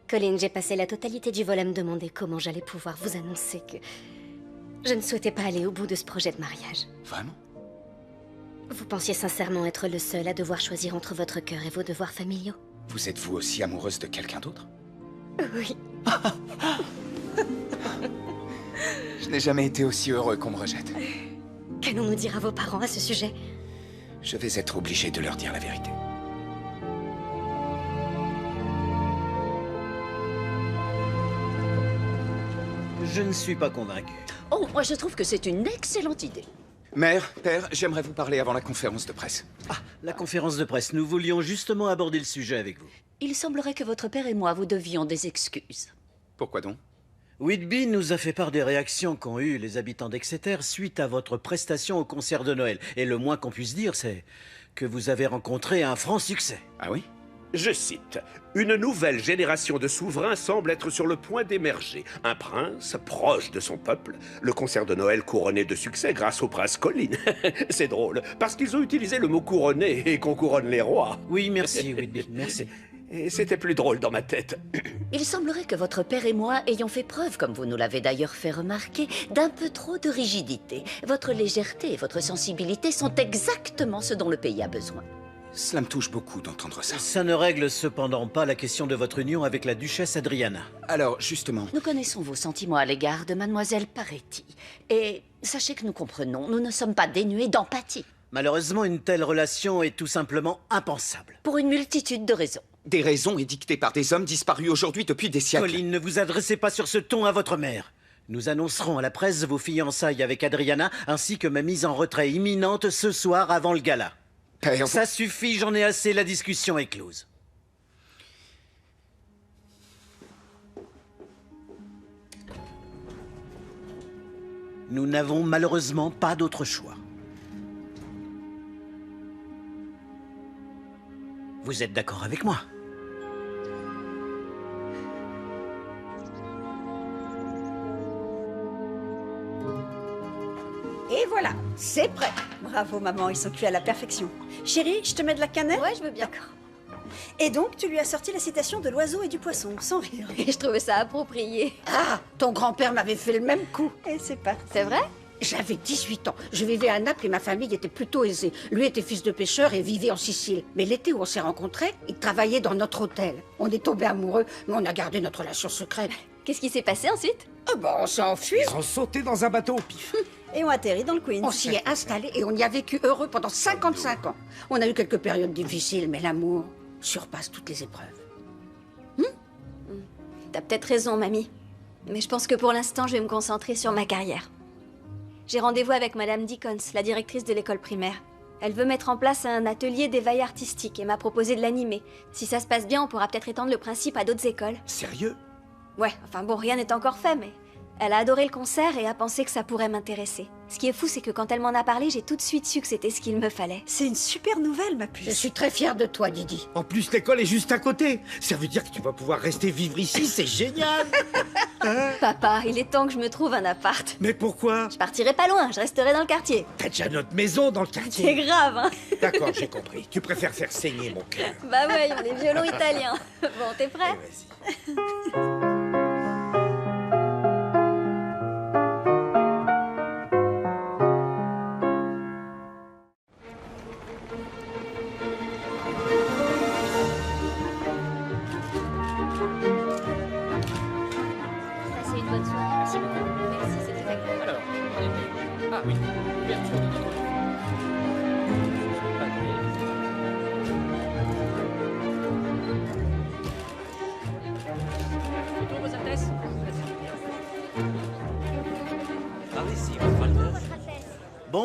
Colin, j'ai passé la totalité du vol à me demander comment j'allais pouvoir vous annoncer que je ne souhaitais pas aller au bout de ce projet de mariage. Vraiment? Vous pensiez sincèrement être le seul à devoir choisir entre votre cœur et vos devoirs familiaux? Vous êtes vous aussi amoureuse de quelqu'un d'autre? Oui. Je n'ai jamais été aussi heureux qu'on me rejette. Qu'allons-nous dire à vos parents à ce sujet? Je vais être obligé de leur dire la vérité. Je ne suis pas convaincu. Oh, moi je trouve que c'est une excellente idée. Mère, père, j'aimerais vous parler avant la conférence de presse. Ah, la conférence de presse. Nous voulions justement aborder le sujet avec vous. Il semblerait que votre père et moi vous devions des excuses. Pourquoi donc? Whitby nous a fait part des réactions qu'ont eues les habitants d'Exeter suite à votre prestation au concert de Noël. Et le moins qu'on puisse dire, c'est que vous avez rencontré un franc succès. Ah oui? Je cite, « Une nouvelle génération de souverains semble être sur le point d'émerger. Un prince proche de son peuple. Le concert de Noël couronné de succès grâce au prince Colin. » C'est drôle, parce qu'ils ont utilisé le mot couronné et qu'on couronne les rois. Oui, merci, Whitby, merci. Et c'était plus drôle dans ma tête. Il semblerait que votre père et moi ayons fait preuve, comme vous nous l'avez d'ailleurs fait remarquer, d'un peu trop de rigidité. Votre légèreté et votre sensibilité sont exactement ce dont le pays a besoin. Cela me touche beaucoup d'entendre ça. Ça ne règle cependant pas la question de votre union avec la duchesse Adriana. Alors, justement... Nous connaissons vos sentiments à l'égard de mademoiselle Paretti. Et sachez que nous comprenons, nous ne sommes pas dénués d'empathie. Malheureusement, une telle relation est tout simplement impensable. Pour une multitude de raisons. Des raisons édictées par des hommes disparus aujourd'hui depuis des siècles. Colin, ne vous adressez pas sur ce ton à votre mère. Nous annoncerons à la presse vos fiançailles avec Adriana, ainsi que ma mise en retrait imminente ce soir avant le gala. Père, ça suffit, j'en ai assez, la discussion est close. Nous n'avons malheureusement pas d'autre choix. Vous êtes d'accord avec moi? Et voilà, c'est prêt. Bravo maman, ils sont cuits à la perfection. Chérie, je te mets de la cannelle? Ouais, je veux bien. D'accord. Et donc, tu lui as sorti la citation de l'oiseau et du poisson, sans rire. Et je trouvais ça approprié. Ah, ton grand-père m'avait fait le même coup. Et c'est parti. C'est vrai? J'avais 18 ans. Je vivais à Naples et ma famille était plutôt aisée. Lui était fils de pêcheur et vivait en Sicile. Mais l'été où on s'est rencontrés, il travaillait dans notre hôtel. On est tombés amoureux, mais on a gardé notre relation secrète. Qu'est-ce qui s'est passé ensuite? Ah bah, on s'est enfuis. Ils ont sauté dans un bateau au pif. Et on atterrit dans le Queens. On s'y est installé et on y a vécu heureux pendant 55 ans. On a eu quelques périodes difficiles, mais l'amour surpasse toutes les épreuves. T'as peut-être raison, mamie. Mais je pense que pour l'instant, je vais me concentrer sur ma carrière. J'ai rendez-vous avec Madame Dickens, la directrice de l'école primaire. Elle veut mettre en place un atelier d'éveil artistique et m'a proposé de l'animer. Si ça se passe bien, on pourra peut-être étendre le principe à d'autres écoles. Sérieux? Ouais, enfin bon, rien n'est encore fait, mais... Elle a adoré le concert et a pensé que ça pourrait m'intéresser. Ce qui est fou, c'est que quand elle m'en a parlé, j'ai tout de suite su que c'était ce qu'il me fallait. C'est une super nouvelle, ma puce. Je suis très fière de toi, Didi. En plus, l'école est juste à côté. Ça veut dire que tu vas pouvoir rester vivre ici, c'est génial. Hein? Papa, il est temps que je me trouve un appart. Mais pourquoi? Je partirai pas loin, je resterai dans le quartier. T'as déjà notre maison dans le quartier. C'est grave, hein? D'accord, j'ai compris. Tu préfères faire saigner mon cœur. Bah ouais, ils ont des violons italiens. Bon, t'es prêt? Vas-y.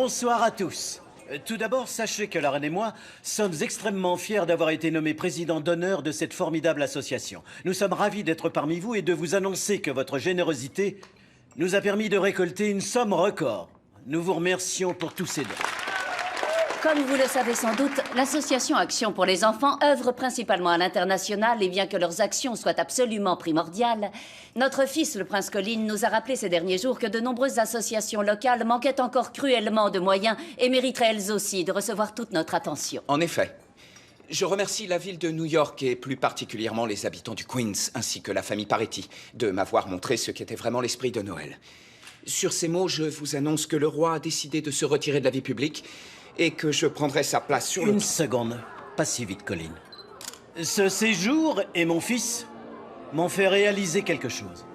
Bonsoir à tous. Tout d'abord, sachez que la reine et moi sommes extrêmement fiers d'avoir été nommés président d'honneur de cette formidable association. Nous sommes ravis d'être parmi vous et de vous annoncer que votre générosité nous a permis de récolter une somme record. Nous vous remercions pour tous ces dons. Comme vous le savez sans doute, l'association Action pour les enfants œuvre principalement à l'international et bien que leurs actions soient absolument primordiales, notre fils, le prince Colin, nous a rappelé ces derniers jours que de nombreuses associations locales manquaient encore cruellement de moyens et mériteraient elles aussi de recevoir toute notre attention. En effet. Je remercie la ville de New York et plus particulièrement les habitants du Queens ainsi que la famille Paretti de m'avoir montré ce qu'était vraiment l'esprit de Noël. Sur ces mots, je vous annonce que le roi a décidé de se retirer de la vie publique et que je prendrai sa place sur Une seconde, pas si vite, Colin. Ce séjour et mon fils m'ont fait réaliser quelque chose.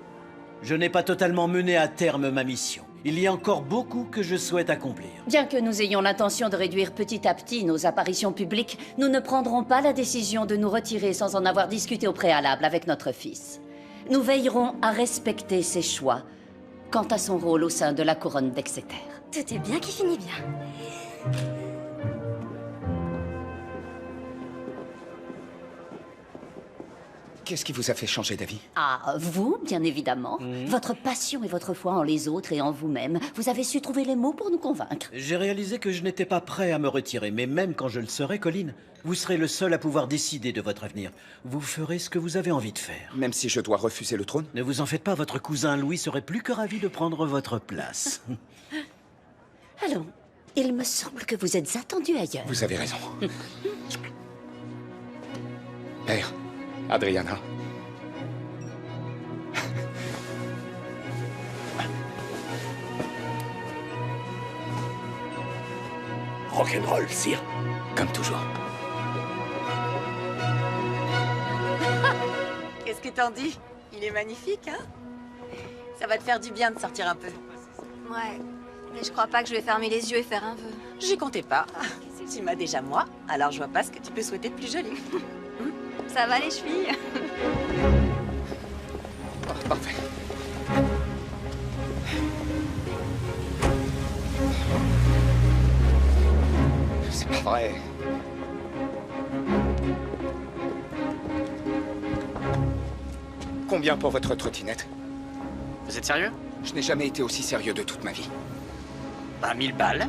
Je n'ai pas totalement mené à terme ma mission. Il y a encore beaucoup que je souhaite accomplir. Bien que nous ayons l'intention de réduire petit à petit nos apparitions publiques, nous ne prendrons pas la décision de nous retirer sans en avoir discuté au préalable avec notre fils. Nous veillerons à respecter ses choix quant à son rôle au sein de la couronne d'Exeter. Tout est bien qui finit bien. Qu'est-ce qui vous a fait changer d'avis? Ah, vous, bien évidemment. Votre passion et votre foi en les autres et en vous-même. Vous avez su trouver les mots pour nous convaincre. J'ai réalisé que je n'étais pas prêt à me retirer, mais même quand je le serai, Colin, vous serez le seul à pouvoir décider de votre avenir. Vous ferez ce que vous avez envie de faire. Même si je dois refuser le trône? Ne vous en faites pas, votre cousin Louis serait plus que ravi de prendre votre place. Allons, il me semble que vous êtes attendu ailleurs. Vous avez raison. Père, Adriana. Rock'n'roll, sire. Comme toujours. Qu'est-ce que t'en dis? Il est magnifique, hein? Ça va te faire du bien de sortir un peu. Ouais, mais je crois pas que je vais fermer les yeux et faire un vœu. J'y comptais pas. Tu m'as déjà moi, alors je vois pas ce que tu peux souhaiter de plus joli. Ça va les chevilles? Oh, parfait. C'est pas vrai. Combien pour votre trottinette? Vous êtes sérieux? Je n'ai jamais été aussi sérieux de toute ma vie. Bah, 1000 balles.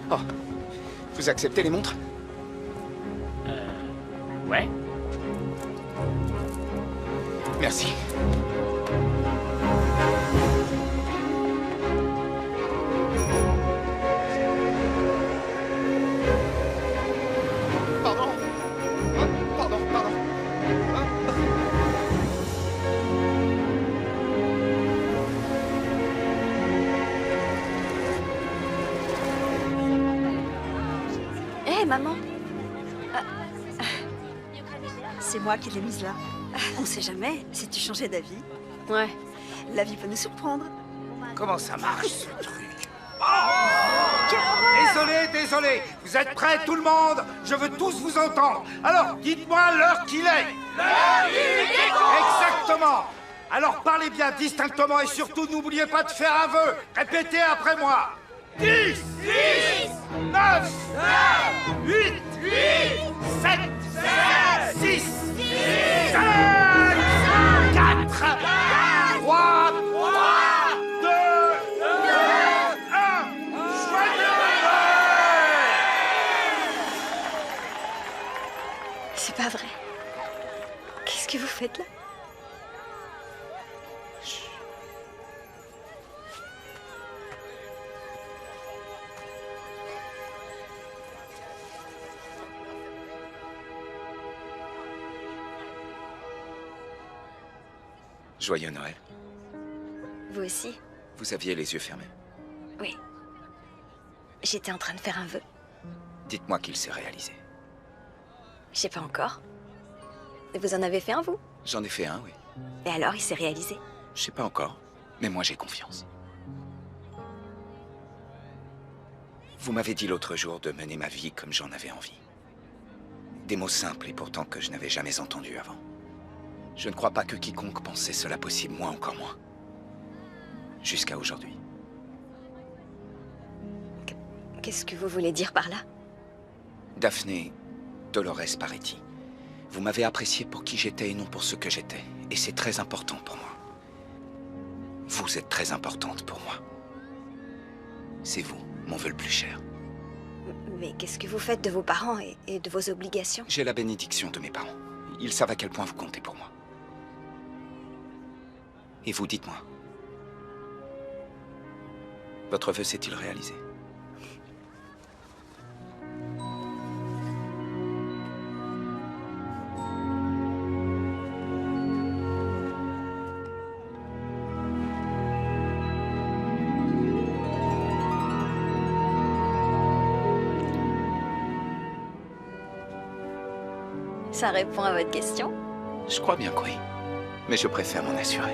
Oh. Vous acceptez les montres? Ouais. Merci. Pardon. Pardon. Hé, maman. C'est moi qui l'ai mise là. On sait jamais, si tu changeais d'avis. Ouais. La vie peut nous surprendre. Comment ça marche, ce truc? Désolé. Vous êtes prêts, tout le monde? Je veux tous vous entendre. Alors, dites-moi l'heure qu'il est. L'heure du décompte. Exactement. Alors, parlez bien distinctement et surtout, n'oubliez pas de faire un vœu. Répétez après moi. 10, 9, 8, 7, 6, 5, 4, 3, 2, 1. Joyeux Noël! C'est pas vrai. Qu'est-ce que vous faites là? Joyeux Noël. Vous aussi? Vous aviez les yeux fermés. Oui. J'étais en train de faire un vœu. Dites-moi qu'il s'est réalisé. Je sais pas encore. Vous en avez fait un, vous? J'en ai fait un, oui. Et alors, il s'est réalisé? Je sais pas encore, mais moi j'ai confiance. Vous m'avez dit l'autre jour de mener ma vie comme j'en avais envie. Des mots simples et pourtant que je n'avais jamais entendus avant. Je ne crois pas que quiconque pensait cela possible, moi encore moins. Jusqu'à aujourd'hui. Qu'est-ce que vous voulez dire par là? Daphné Dolores Paretti, vous m'avez apprécié pour qui j'étais et non pour ce que j'étais. Et c'est très important pour moi. Vous êtes très importante pour moi. C'est vous, mon vœu le plus cher. Mais qu'est-ce que vous faites de vos parents et de vos obligations? J'ai la bénédiction de mes parents. Ils savent à quel point vous comptez pour moi. Et vous, dites-moi. Votre vœu s'est-il réalisé? Ça répond à votre question? Je crois bien que oui. Mais je préfère m'en assurer.